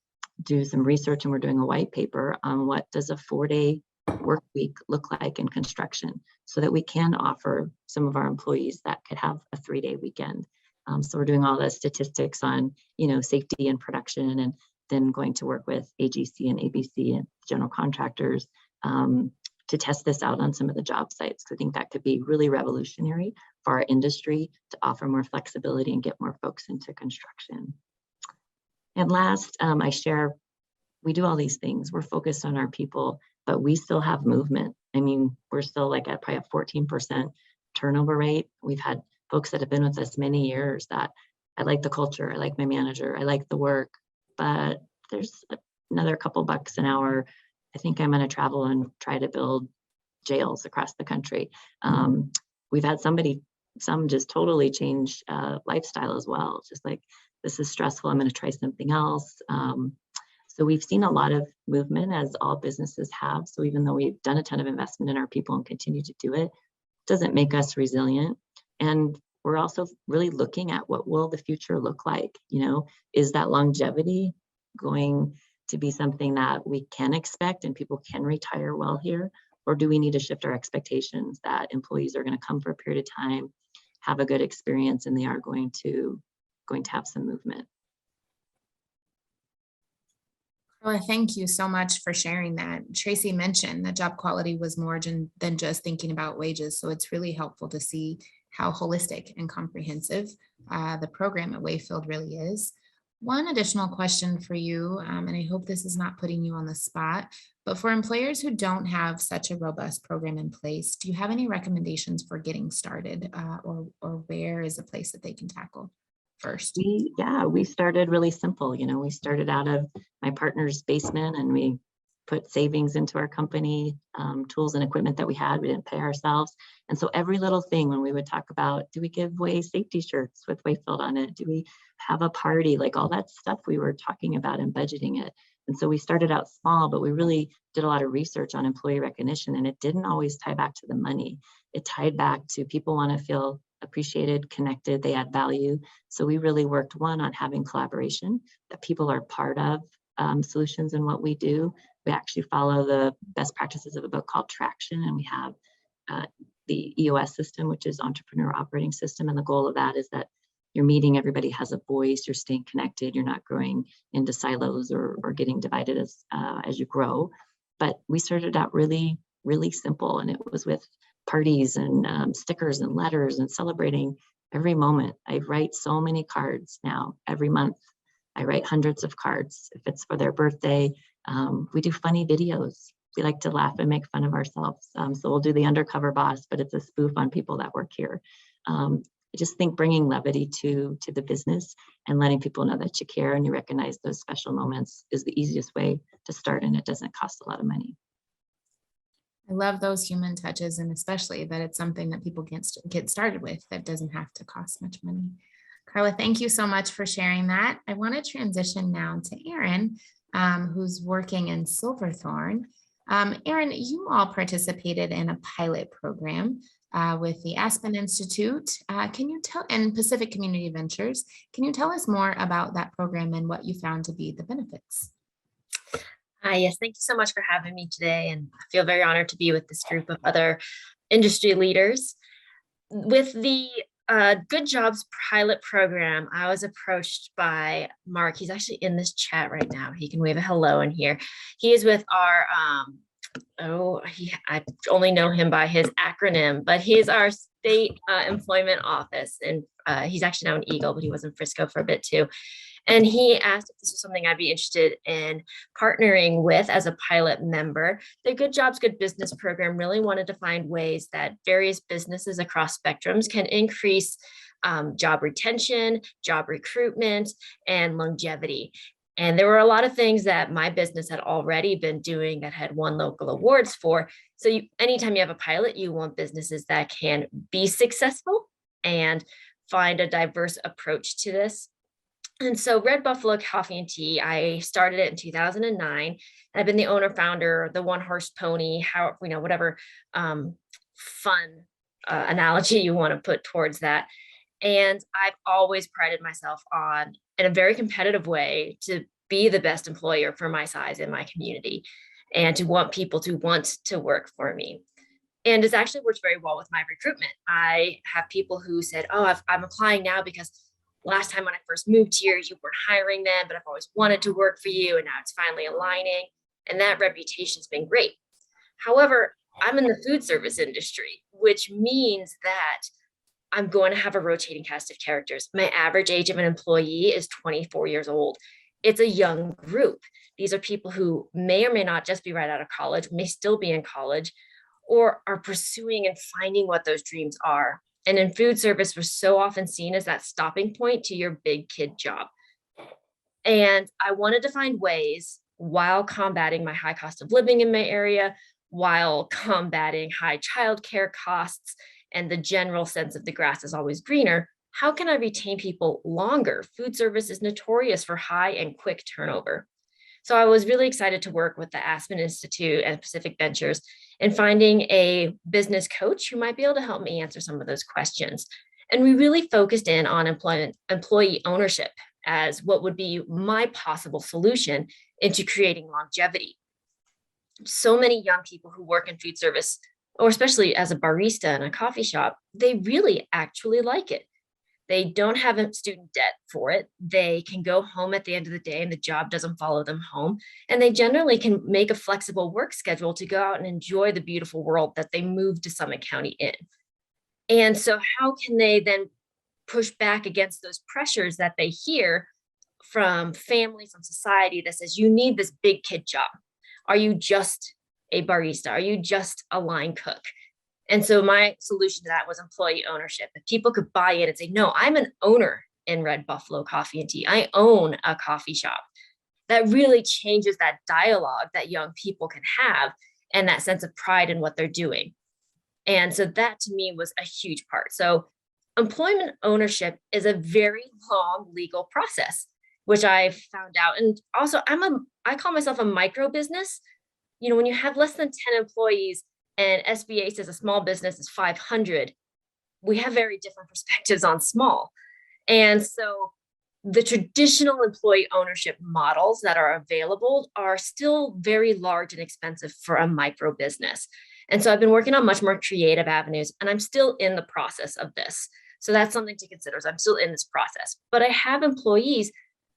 do some research, and we're doing a white paper on what does a 4-day work week look like in construction, so that we can offer some of our employees that could have a 3-day weekend. So we're doing all the statistics on, you know, safety and production and then going to work with AGC and ABC and general contractors to test this out on some of the job sites. I think that could be really revolutionary for our industry to offer more flexibility and get more folks into construction. And last, I share, we do all these things. We're focused on our people, but we still have movement. I mean, we're still like at probably a 14% turnover rate. We've had folks that have been with us many years that I like the culture, I like my manager, I like the work, but there's another couple bucks an hour. I think I'm going to travel and try to build jails across the country. We've had some just totally change lifestyle as well. Just like, this is stressful, I'm going to try something else. So we've seen a lot of movement, as all businesses have. So even though we've done a ton of investment in our people and continue to do it, doesn't make us resilient. And we're also really looking at what will the future look like. You know, is that longevity going to be something that we can expect and people can retire well here? Or do we need to shift our expectations that employees are going to come for a period of time, have a good experience, and they are going to have some movement? Well, thank you so much for sharing that. Tracy mentioned that job quality was more than just thinking about wages. So it's really helpful to see how holistic and comprehensive the program at Wayfield really is. One additional question for you, and I hope this is not putting you on the spot, but for employers who don't have such a robust program in place, do you have any recommendations for getting started, or where is a place that they can tackle first? We started really simple. You know, we started out of my partner's basement and we put savings into our company, tools and equipment that we had. We didn't pay ourselves. And so every little thing, when we would talk about, do we give away safety shirts with Wayfield on it? Do we have a party? Like all that stuff we were talking about and budgeting it. And so we started out small, but we really did a lot of research on employee recognition, and it didn't always tie back to the money. It tied back to people want to feel appreciated, connected, they add value. So we really worked on having collaboration, that people are part of solutions in what we do. We actually follow the best practices of a book called Traction, and we have the EOS system, which is Entrepreneur Operating System. And the goal of that is that you're meeting, everybody has a voice, you're staying connected, you're not growing into silos or getting divided as you grow. But we started out really, really simple, and it was with parties and stickers and letters and celebrating every moment. I write so many cards now. Every month I write hundreds of cards. If it's for their birthday, we do funny videos. We like to laugh and make fun of ourselves. So we'll do the undercover boss, but it's a spoof on people that work here. I just think bringing levity to the business and letting people know that you care and you recognize those special moments is the easiest way to start, and it doesn't cost a lot of money. I love those human touches, and especially that it's something that people can get started with that doesn't have to cost much money. Carla, thank you so much for sharing that. I want to transition now to Erin, who's working in Silverthorne. Erin, you all participated in a pilot program with the Aspen Institute. Can you tell, and Pacific Community Ventures, can you tell us more about that program and what you found to be the benefits? Yes, thank you so much for having me today. And I feel very honored to be with this group of other industry leaders. With the Good Jobs pilot program, I was approached by Mark. He's actually in this chat right now. He can wave a hello in here. He is with our, I only know him by his acronym, but he's our state employment office. And he's actually now in Eagle, but he was in Frisco for a bit too. And he asked if this was something I'd be interested in partnering with as a pilot member. The Good Jobs, Good Business program really wanted to find ways that various businesses across spectrums can increase job retention, job recruitment, and longevity. And there were a lot of things that my business had already been doing that had won local awards for. So anytime you have a pilot, you want businesses that can be successful and find a diverse approach to this. And so Red Buffalo Coffee and Tea, I started it in 2009. I've been the owner, founder, the one horse pony, whatever fun analogy you want to put towards that. And I've always prided myself on, in a very competitive way, to be the best employer for my size in my community and to want people to want to work for me. And it's actually worked very well with my recruitment. I have people who said, oh, I'm applying now because last time when I first moved here, you weren't hiring them, but I've always wanted to work for you. And now it's finally aligning. And that reputation's been great. However, I'm in the food service industry, which means that I'm going to have a rotating cast of characters. My average age of an employee is 24 years old. It's a young group. These are people who may or may not just be right out of college, may still be in college, or are pursuing and finding what those dreams are. And in food service, we're so often seen as that stopping point to your big kid job. And I wanted to find ways, while combating my high cost of living in my area, while combating high childcare costs and the general sense of the grass is always greener, how can I retain people longer? Food service is notorious for high and quick turnover. So I was really excited to work with the Aspen Institute and Pacific Ventures in finding a business coach who might be able to help me answer some of those questions. And we really focused in on employee ownership as what would be my possible solution into creating longevity. So many young people who work in food service, or especially as a barista in a coffee shop, they really actually like it. They don't have a student debt for it. They can go home at the end of the day and the job doesn't follow them home. And they generally can make a flexible work schedule to go out and enjoy the beautiful world that they moved to Summit County in. And so how can they then push back against those pressures that they hear from family, from society that says, you need this big kid job? Are you just a barista? Are you just a line cook? And so my solution to that was employee ownership. If people could buy in and say, no, I'm an owner in Red Buffalo Coffee and Tea. I own a coffee shop. That really changes that dialogue that young people can have and that sense of pride in what they're doing. And so that to me was a huge part. So employment ownership is a very long legal process, which I found out. And also I call myself a micro business. You know, when you have less than 10 employees, and SBA says a small business is 500, we have very different perspectives on small. And so the traditional employee ownership models that are available are still very large and expensive for a micro business. And so I've been working on much more creative avenues, and I'm still in the process of this. So that's something to consider. So I'm still in this process, but I have employees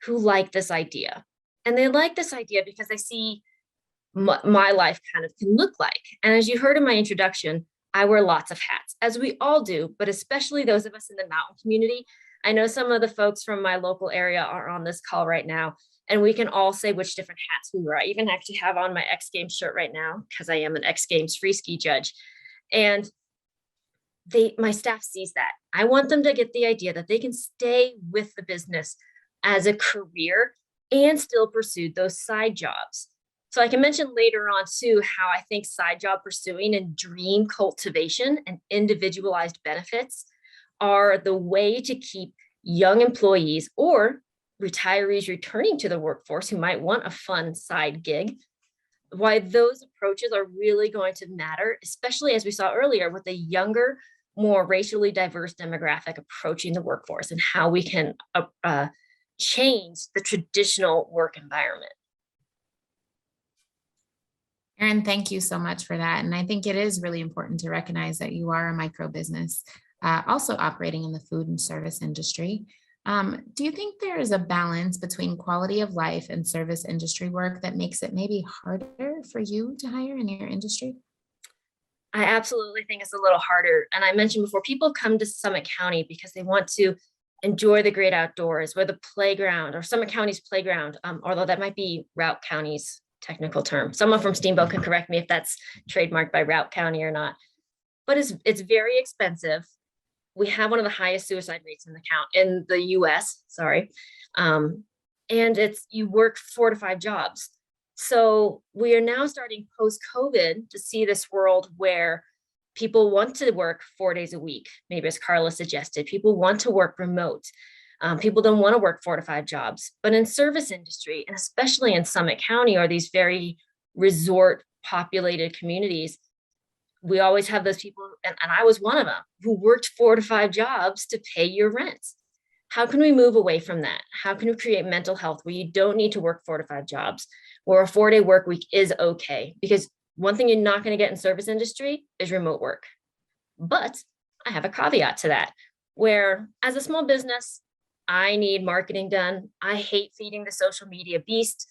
who like this idea. And they like this idea because they see my life kind of can look like. And as you heard in my introduction, I wear lots of hats, as we all do, but especially those of us in the mountain community. I know some of the folks from my local area are on this call right now, and we can all say which different hats we wear. I even actually have on my X Games shirt right now because I am an X Games free ski judge. And my staff sees that. I want them to get the idea that they can stay with the business as a career and still pursue those side jobs. So I can mention later on too, how I think side job pursuing and dream cultivation and individualized benefits are the way to keep young employees or retirees returning to the workforce who might want a fun side gig, why those approaches are really going to matter, especially as we saw earlier with the younger, more racially diverse demographic approaching the workforce and how we can change the traditional work environment. Erin, thank you so much for that. And I think it is really important to recognize that you are a micro business, also operating in the food and service industry. Do you think there is a balance between quality of life and service industry work that makes it maybe harder for you to hire in your industry? I absolutely think it's a little harder. And I mentioned before, people come to Summit County because they want to enjoy the great outdoors, where the playground or Summit County's playground, although that might be Routt County's technical term. Someone from Steamboat can correct me if that's trademarked by Routt County or not. But it's very expensive. We have one of the highest suicide rates in the US, sorry. And you work 4 to 5 jobs. So we are now starting post-COVID to see this world where people want to work 4 days a week, maybe as Carla suggested. People want to work remote. People don't want to work 4 to 5 jobs. But in service industry, and especially in Summit County, or these very resort populated communities, we always have those people, and I was one of them, who worked 4 to 5 jobs to pay your rent. How can we move away from that? How can we create mental health where you don't need to work 4 to 5 jobs, where a 4-day work week is okay? Because one thing you're not going to get in service industry is remote work. But I have a caveat to that, where as a small business, I need marketing done. I hate feeding the social media beast.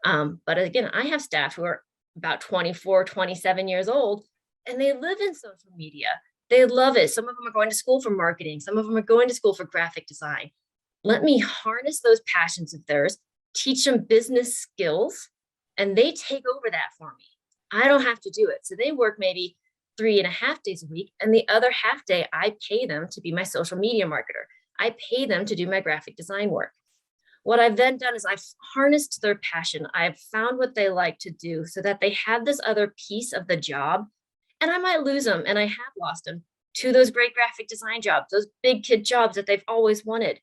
But again, I have staff who are about 24, 27 years old, and they live in social media. They love it. Some of them are going to school for marketing. Some of them are going to school for graphic design. Let me harness those passions of theirs, teach them business skills, and they take over that for me. I don't have to do it. So they work maybe 3.5 days a week, and the other half day, I pay them to be my social media marketer. I pay them to do my graphic design work. What I've then done is I've harnessed their passion. I've found what they like to do so that they have this other piece of the job. And I might lose them, and I have lost them to those great graphic design jobs, those big kid jobs that they've always wanted.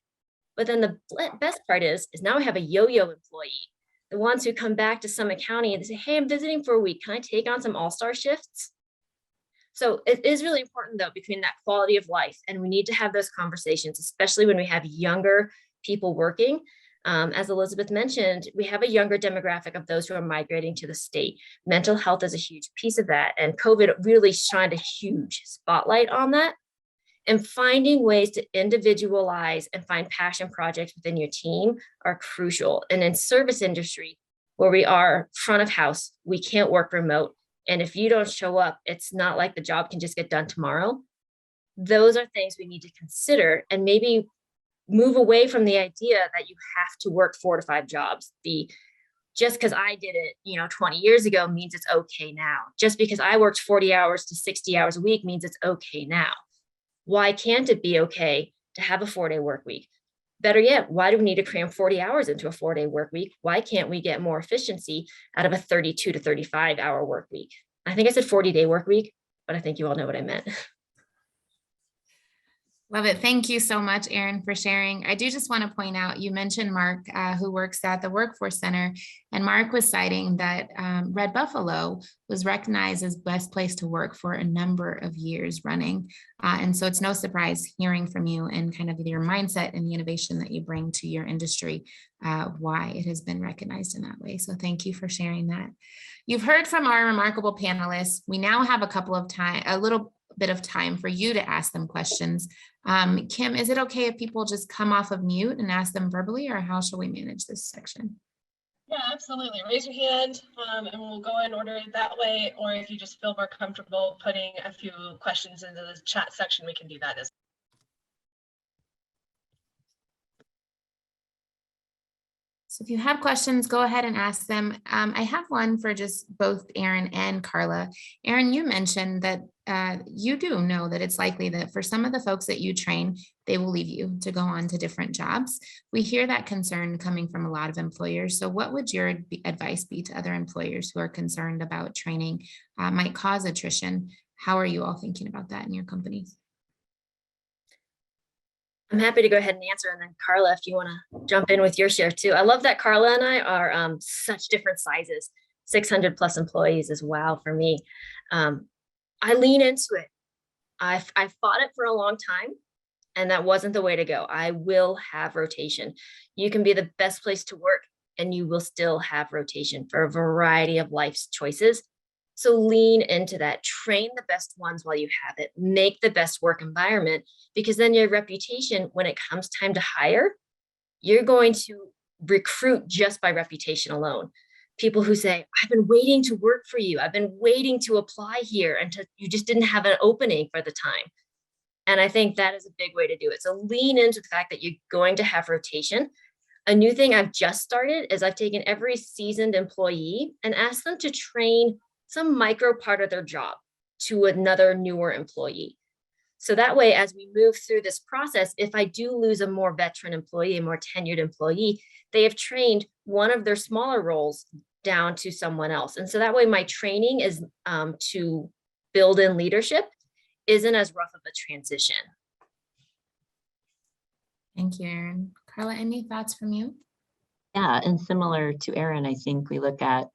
But then the best part is now I have a yo-yo employee, the ones who come back to Summit County and they say, hey, I'm visiting for a week. Can I take on some all-star shifts? So it is really important, though, between that quality of life. And we need to have those conversations, especially when we have younger people working. As Elizabeth mentioned, we have a younger demographic of those who are migrating to the state. Mental health is a huge piece of that. And COVID really shined a huge spotlight on that. And finding ways to individualize and find passion projects within your team are crucial. And in service industry, where we are front of house, we can't work remote. And if you don't show up, it's not like the job can just get done tomorrow. Those are things we need to consider and maybe move away from the idea that you have to work 4 to 5 jobs. Just because I did it, 20 years ago means it's okay now. Just because I worked 40 hours to 60 hours a week means it's okay now. Why can't it be okay to have a 4-day work week? Better yet, why do we need to cram 40 hours into a 4-day work week? Why can't we get more efficiency out of a 32 to 35 hour work week? I think I said 40-day work week, but I think you all know what I meant. Love it. Thank you so much, Erin, for sharing. I do just want to point out, you mentioned Mark, who works at the Workforce Center, and Mark was citing that Red Buffalo was recognized as best place to work for a number of years running. And so it's no surprise hearing from you and kind of your mindset and the innovation that you bring to your industry, why it has been recognized in that way. So thank you for sharing that. You've heard from our remarkable panelists. We now have a little bit of time for you to ask them questions. Kim, is it okay if people just come off of mute and ask them verbally, or how shall we manage this section? Yeah, absolutely. Raise your hand and we'll go in order that way. Or if you just feel more comfortable putting a few questions into the chat section, we can do that as well. So if you have questions, go ahead and ask them. I have one for just both Erin and Carla. Erin, you mentioned that you do know that it's likely that for some of the folks that you train, they will leave you to go on to different jobs. We hear that concern coming from a lot of employers. So what would your advice be to other employers who are concerned about training might cause attrition? How are you all thinking about that in your companies? I'm happy to go ahead and answer. And then Carla, if you want to jump in with your share too. I love that Carla and I are such different sizes. 600 plus employees is wow for me. I lean into it. I fought it for a long time, and that wasn't the way to go. I will have rotation. You can be the best place to work and you will still have rotation for a variety of life's choices. So lean into that, train the best ones while you have it, make the best work environment, because then your reputation, when it comes time to hire, you're going to recruit just by reputation alone. People who say, I've been waiting to work for you. I've been waiting to apply here, and you just didn't have an opening for the time. And I think that is a big way to do it. So lean into the fact that you're going to have rotation. A new thing I've just started is I've taken every seasoned employee and asked them to train some micro part of their job to another newer employee. So that way, as we move through this process, if I do lose a more veteran employee, a more tenured employee, they have trained one of their smaller roles down to someone else. And so that way my training is to build in leadership isn't as rough of a transition. Thank you, Erin. Carla, any thoughts from you? Yeah, and similar to Erin, I think we look at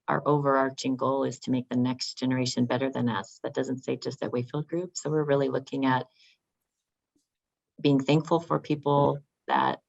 our overarching goal is to make the next generation better than us. That doesn't say just at Wayfield Group. So we're really looking at being thankful for people that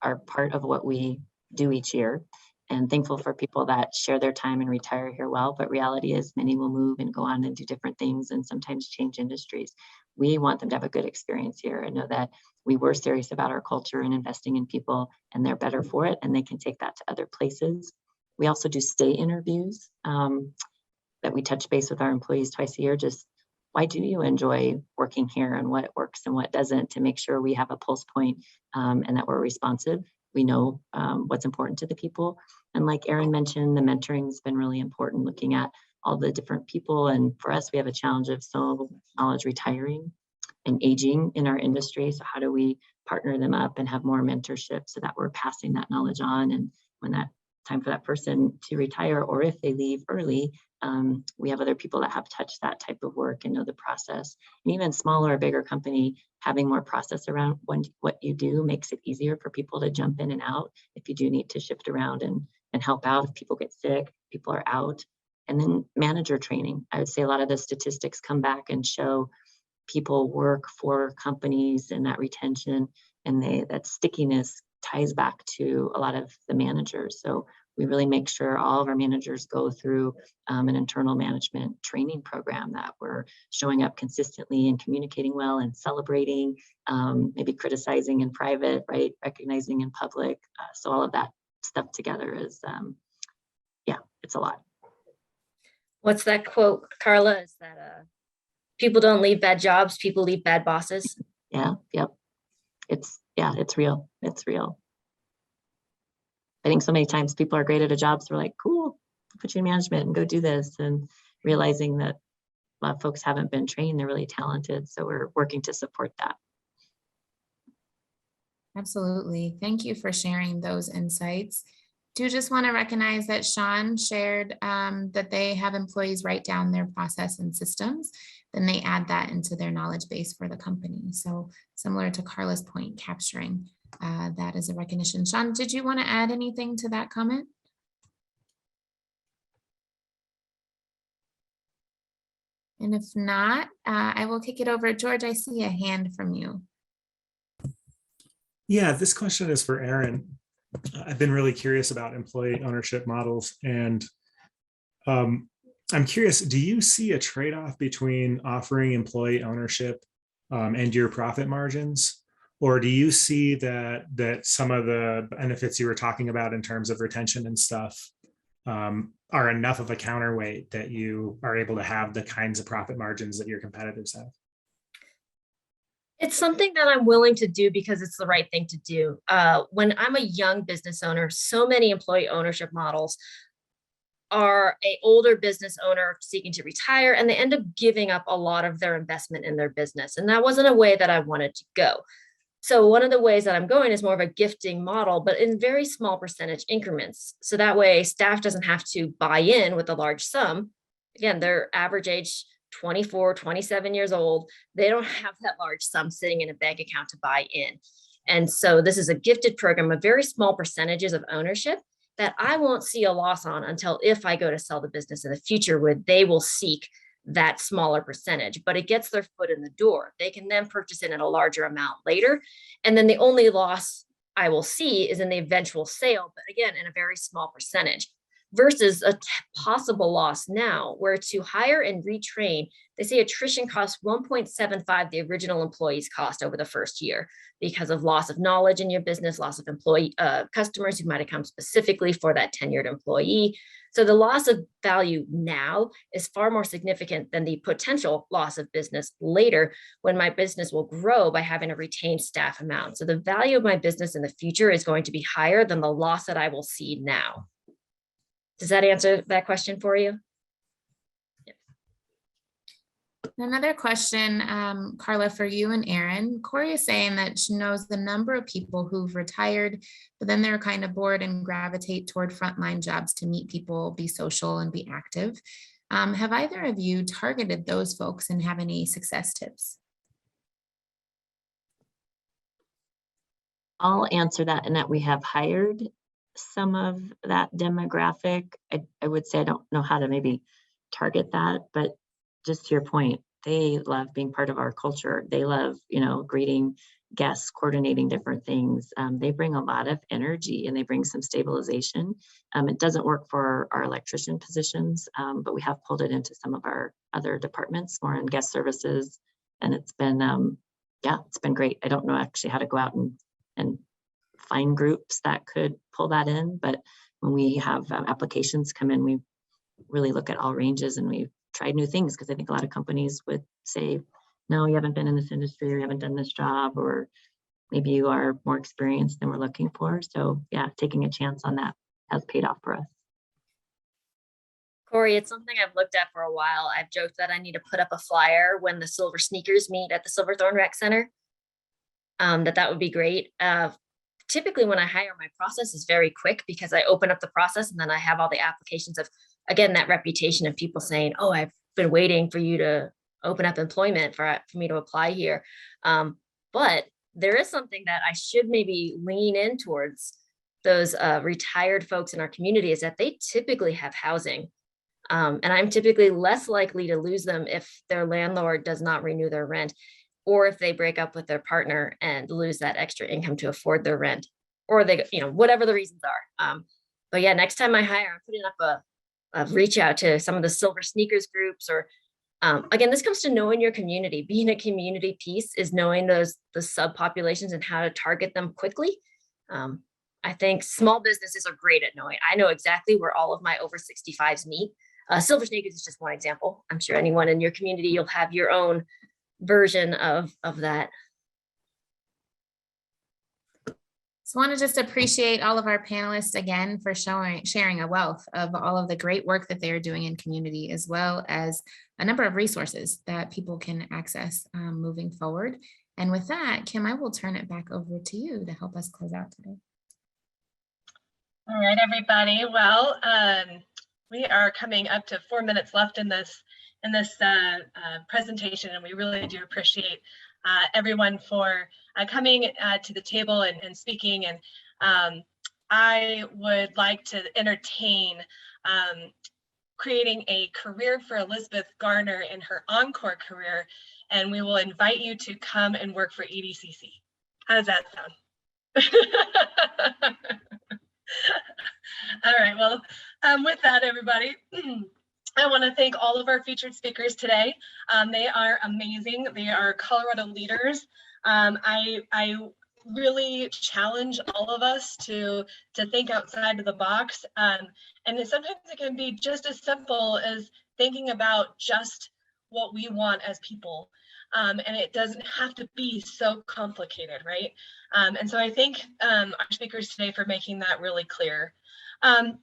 are part of what we do each year, and thankful for people that share their time and retire here well. But reality is many will move and go on and do different things and sometimes change industries. We want them to have a good experience here and know that we were serious about our culture and investing in people, and they're better for it, and they can take that to other places. We also do stay interviews that we touch base with our employees twice a year. Just why do you enjoy working here, and what works and what doesn't, to make sure we have a pulse point and that we're responsive. We know what's important to the people. And like Erin mentioned, the mentoring has been really important, looking at all the different people. And for us, we have a challenge of so knowledge retiring and aging in our industry. So how do we partner them up and have more mentorship so that we're passing that knowledge on? And when that time for that person to retire, or if they leave early, we have other people that have touched that type of work and know the process. And even smaller or bigger company, having more process around what you do makes it easier for people to jump in and out if you do need to shift around and help out if people get sick, people are out. And then manager training. I would say a lot of the statistics come back and show people work for companies, and that retention and that stickiness ties back to a lot of the managers. So we really make sure all of our managers go through an internal management training program, that we're showing up consistently and communicating well and celebrating, maybe criticizing in private, right? Recognizing in public. So all of that stuff together is, yeah, it's a lot. What's that quote, Carla? Is that people don't leave bad jobs, people leave bad bosses? Yeah, yep. It's real. It's real. I think so many times people are great at a job, so we're like, cool, I'll put you in management and go do this, and realizing that a lot of folks haven't been trained, they're really talented. So we're working to support that. Absolutely. Thank you for sharing those insights. Do just want to recognize that Sean shared that they have employees write down their process and systems, then they add that into their knowledge base for the company. So similar to Carla's point, capturing that as a recognition. Sean, did you want to add anything to that comment? And if not, I will kick it over. George, I see a hand from you. Yeah, this question is for Erin. I've been really curious about employee ownership models, and I'm curious, do you see a trade-off between offering employee ownership and your profit margins? Or do you see that some of the benefits you were talking about in terms of retention and stuff are enough of a counterweight that you are able to have the kinds of profit margins that your competitors have? It's something that I'm willing to do because it's the right thing to do. When I'm a young business owner, so many employee ownership models are an older business owner seeking to retire, and they end up giving up a lot of their investment in their business. And that wasn't a way that I wanted to go. So one of the ways that I'm going is more of a gifting model, but in very small percentage increments. So that way staff doesn't have to buy in with a large sum. Again, their average age 24, 27 years old. They don't have that large sum sitting in a bank account to buy in. And so this is a gifted program of very small percentages of ownership that I won't see a loss on until if I go to sell the business in the future, where they will seek that smaller percentage, but it gets their foot in the door. They can then purchase it in a larger amount later. And then the only loss I will see is in the eventual sale, but again, in a very small percentage. Versus a possible loss now, where to hire and retrain, they say attrition costs 1.75 the original employee's cost over the first year because of loss of knowledge in your business, loss of employee customers who might have come specifically for that tenured employee. So the loss of value now is far more significant than the potential loss of business later, when my business will grow by having a retained staff amount. So the value of my business in the future is going to be higher than the loss that I will see now. Does that answer that question for you? Another question, Carla, for you and Erin. Corey is saying that she knows the number of people who've retired, but then they're kind of bored and gravitate toward frontline jobs to meet people, be social, and be active. Have either of you targeted those folks and have any success tips? I'll answer that in that we have hired some of that demographic. I would say I don't know how to maybe target that, but just to your point, they love being part of our culture. They love, greeting guests, coordinating different things. They bring a lot of energy and they bring some stabilization. It doesn't work for our electrician positions, but we have pulled it into some of our other departments, more in guest services. And it's been, yeah, it's been great. I don't know actually how to go out and find groups that could pull that in, but when we have applications come in, we really look at all ranges, and we've tried new things, because I think a lot of companies would say, no, you haven't been in this industry, or you haven't done this job, or maybe you are more experienced than we're looking for. So yeah, taking a chance on that has paid off for us. Corey, it's something I've looked at for a while. I've joked that I need to put up a flyer when the Silver Sneakers meet at the Silverthorne Rec Center. That would be great. Typically when I hire, my process is very quick, because I open up the process and then I have all the applications of, again, that reputation of people saying, oh, I've been waiting for you to open up employment for me to apply here. But there is something that I should maybe lean in towards those retired folks in our community, is that they typically have housing. And I'm typically less likely to lose them if their landlord does not renew their rent, or if they break up with their partner and lose that extra income to afford their rent, or they, whatever the reasons are. But yeah, next time I hire, I'm putting up a reach out to some of the Silver Sneakers groups, or again, this comes to knowing your community. Being a community piece is knowing the subpopulations and how to target them quickly. I think small businesses are great at knowing. I know exactly where all of my over 65s meet. Silver Sneakers is just one example. I'm sure anyone in your community, you'll have your own version of that. So I want to just appreciate all of our panelists again for sharing a wealth of all of the great work that they are doing in community, as well as a number of resources that people can access moving forward. And with that, Kim, I will turn it back over to you to help us close out today. All right, everybody. Well, we are coming up to 4 minutes left in this presentation, and we really do appreciate everyone for coming to the table and speaking. And I would like to entertain creating a career for Elizabeth Garner in her encore career, and we will invite you to come and work for EDCC. How does that sound? All right, well, with that, everybody, I want to thank all of our featured speakers today. They are amazing. They are Colorado leaders. I really challenge all of us to think outside of the box. And sometimes it can be just as simple as thinking about just what we want as people. And it doesn't have to be so complicated, right? And so I thank our speakers today for making that really clear. And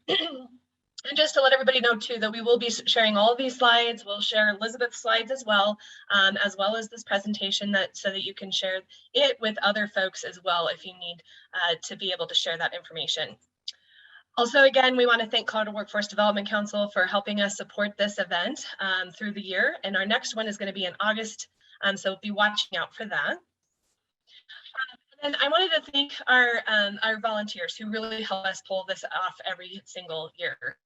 just to let everybody know too, that we will be sharing all of these slides. We'll share Elizabeth's slides as well as this presentation, so that you can share it with other folks as well if you need to be able to share that information. Also, again, we want to thank Colorado Workforce Development Council for helping us support this event through the year. And our next one is going to be in August, so be watching out for that. And I wanted to thank our volunteers who really help us pull this off every single year.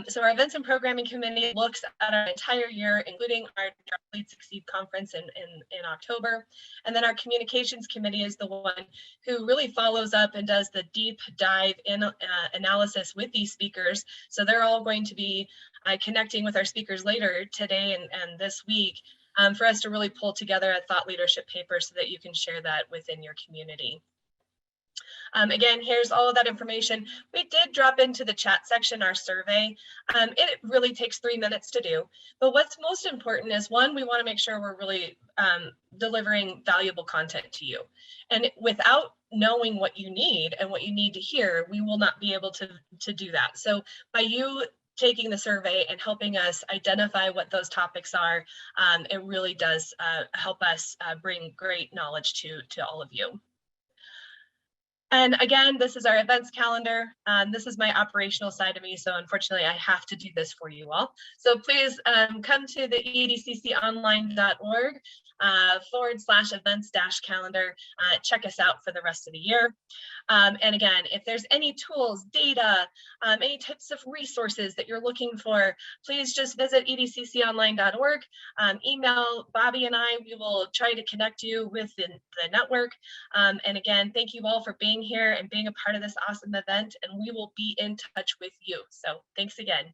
So our events and programming committee looks at our entire year, including our Lead Succeed conference in October. And then our communications committee is the one who really follows up and does the deep dive in analysis with these speakers. So they're all going to be connecting with our speakers later today and this week. For us to really pull together a thought leadership paper so that you can share that within your community. Again, here's all of that information. We did drop into the chat section our survey. It really takes 3 minutes to do. But what's most important is, one, we want to make sure we're really delivering valuable content to you. And without knowing what you need and what you need to hear, we will not be able to do that. So by you taking the survey and helping us identify what those topics are, it really does help us bring great knowledge to all of you. And again, this is our events calendar. This is my operational side of me, so unfortunately I have to do this for you all. So please come to the edcconline.org /events-calendar. Check us out for the rest of the year. And again, if there's any tools, data, any types of resources that you're looking for, please just visit edcconline.org. Email Bobby and I. We will try to connect you with the network. And again, thank you all for being here and being a part of this awesome event, and we will be in touch with you. So thanks again.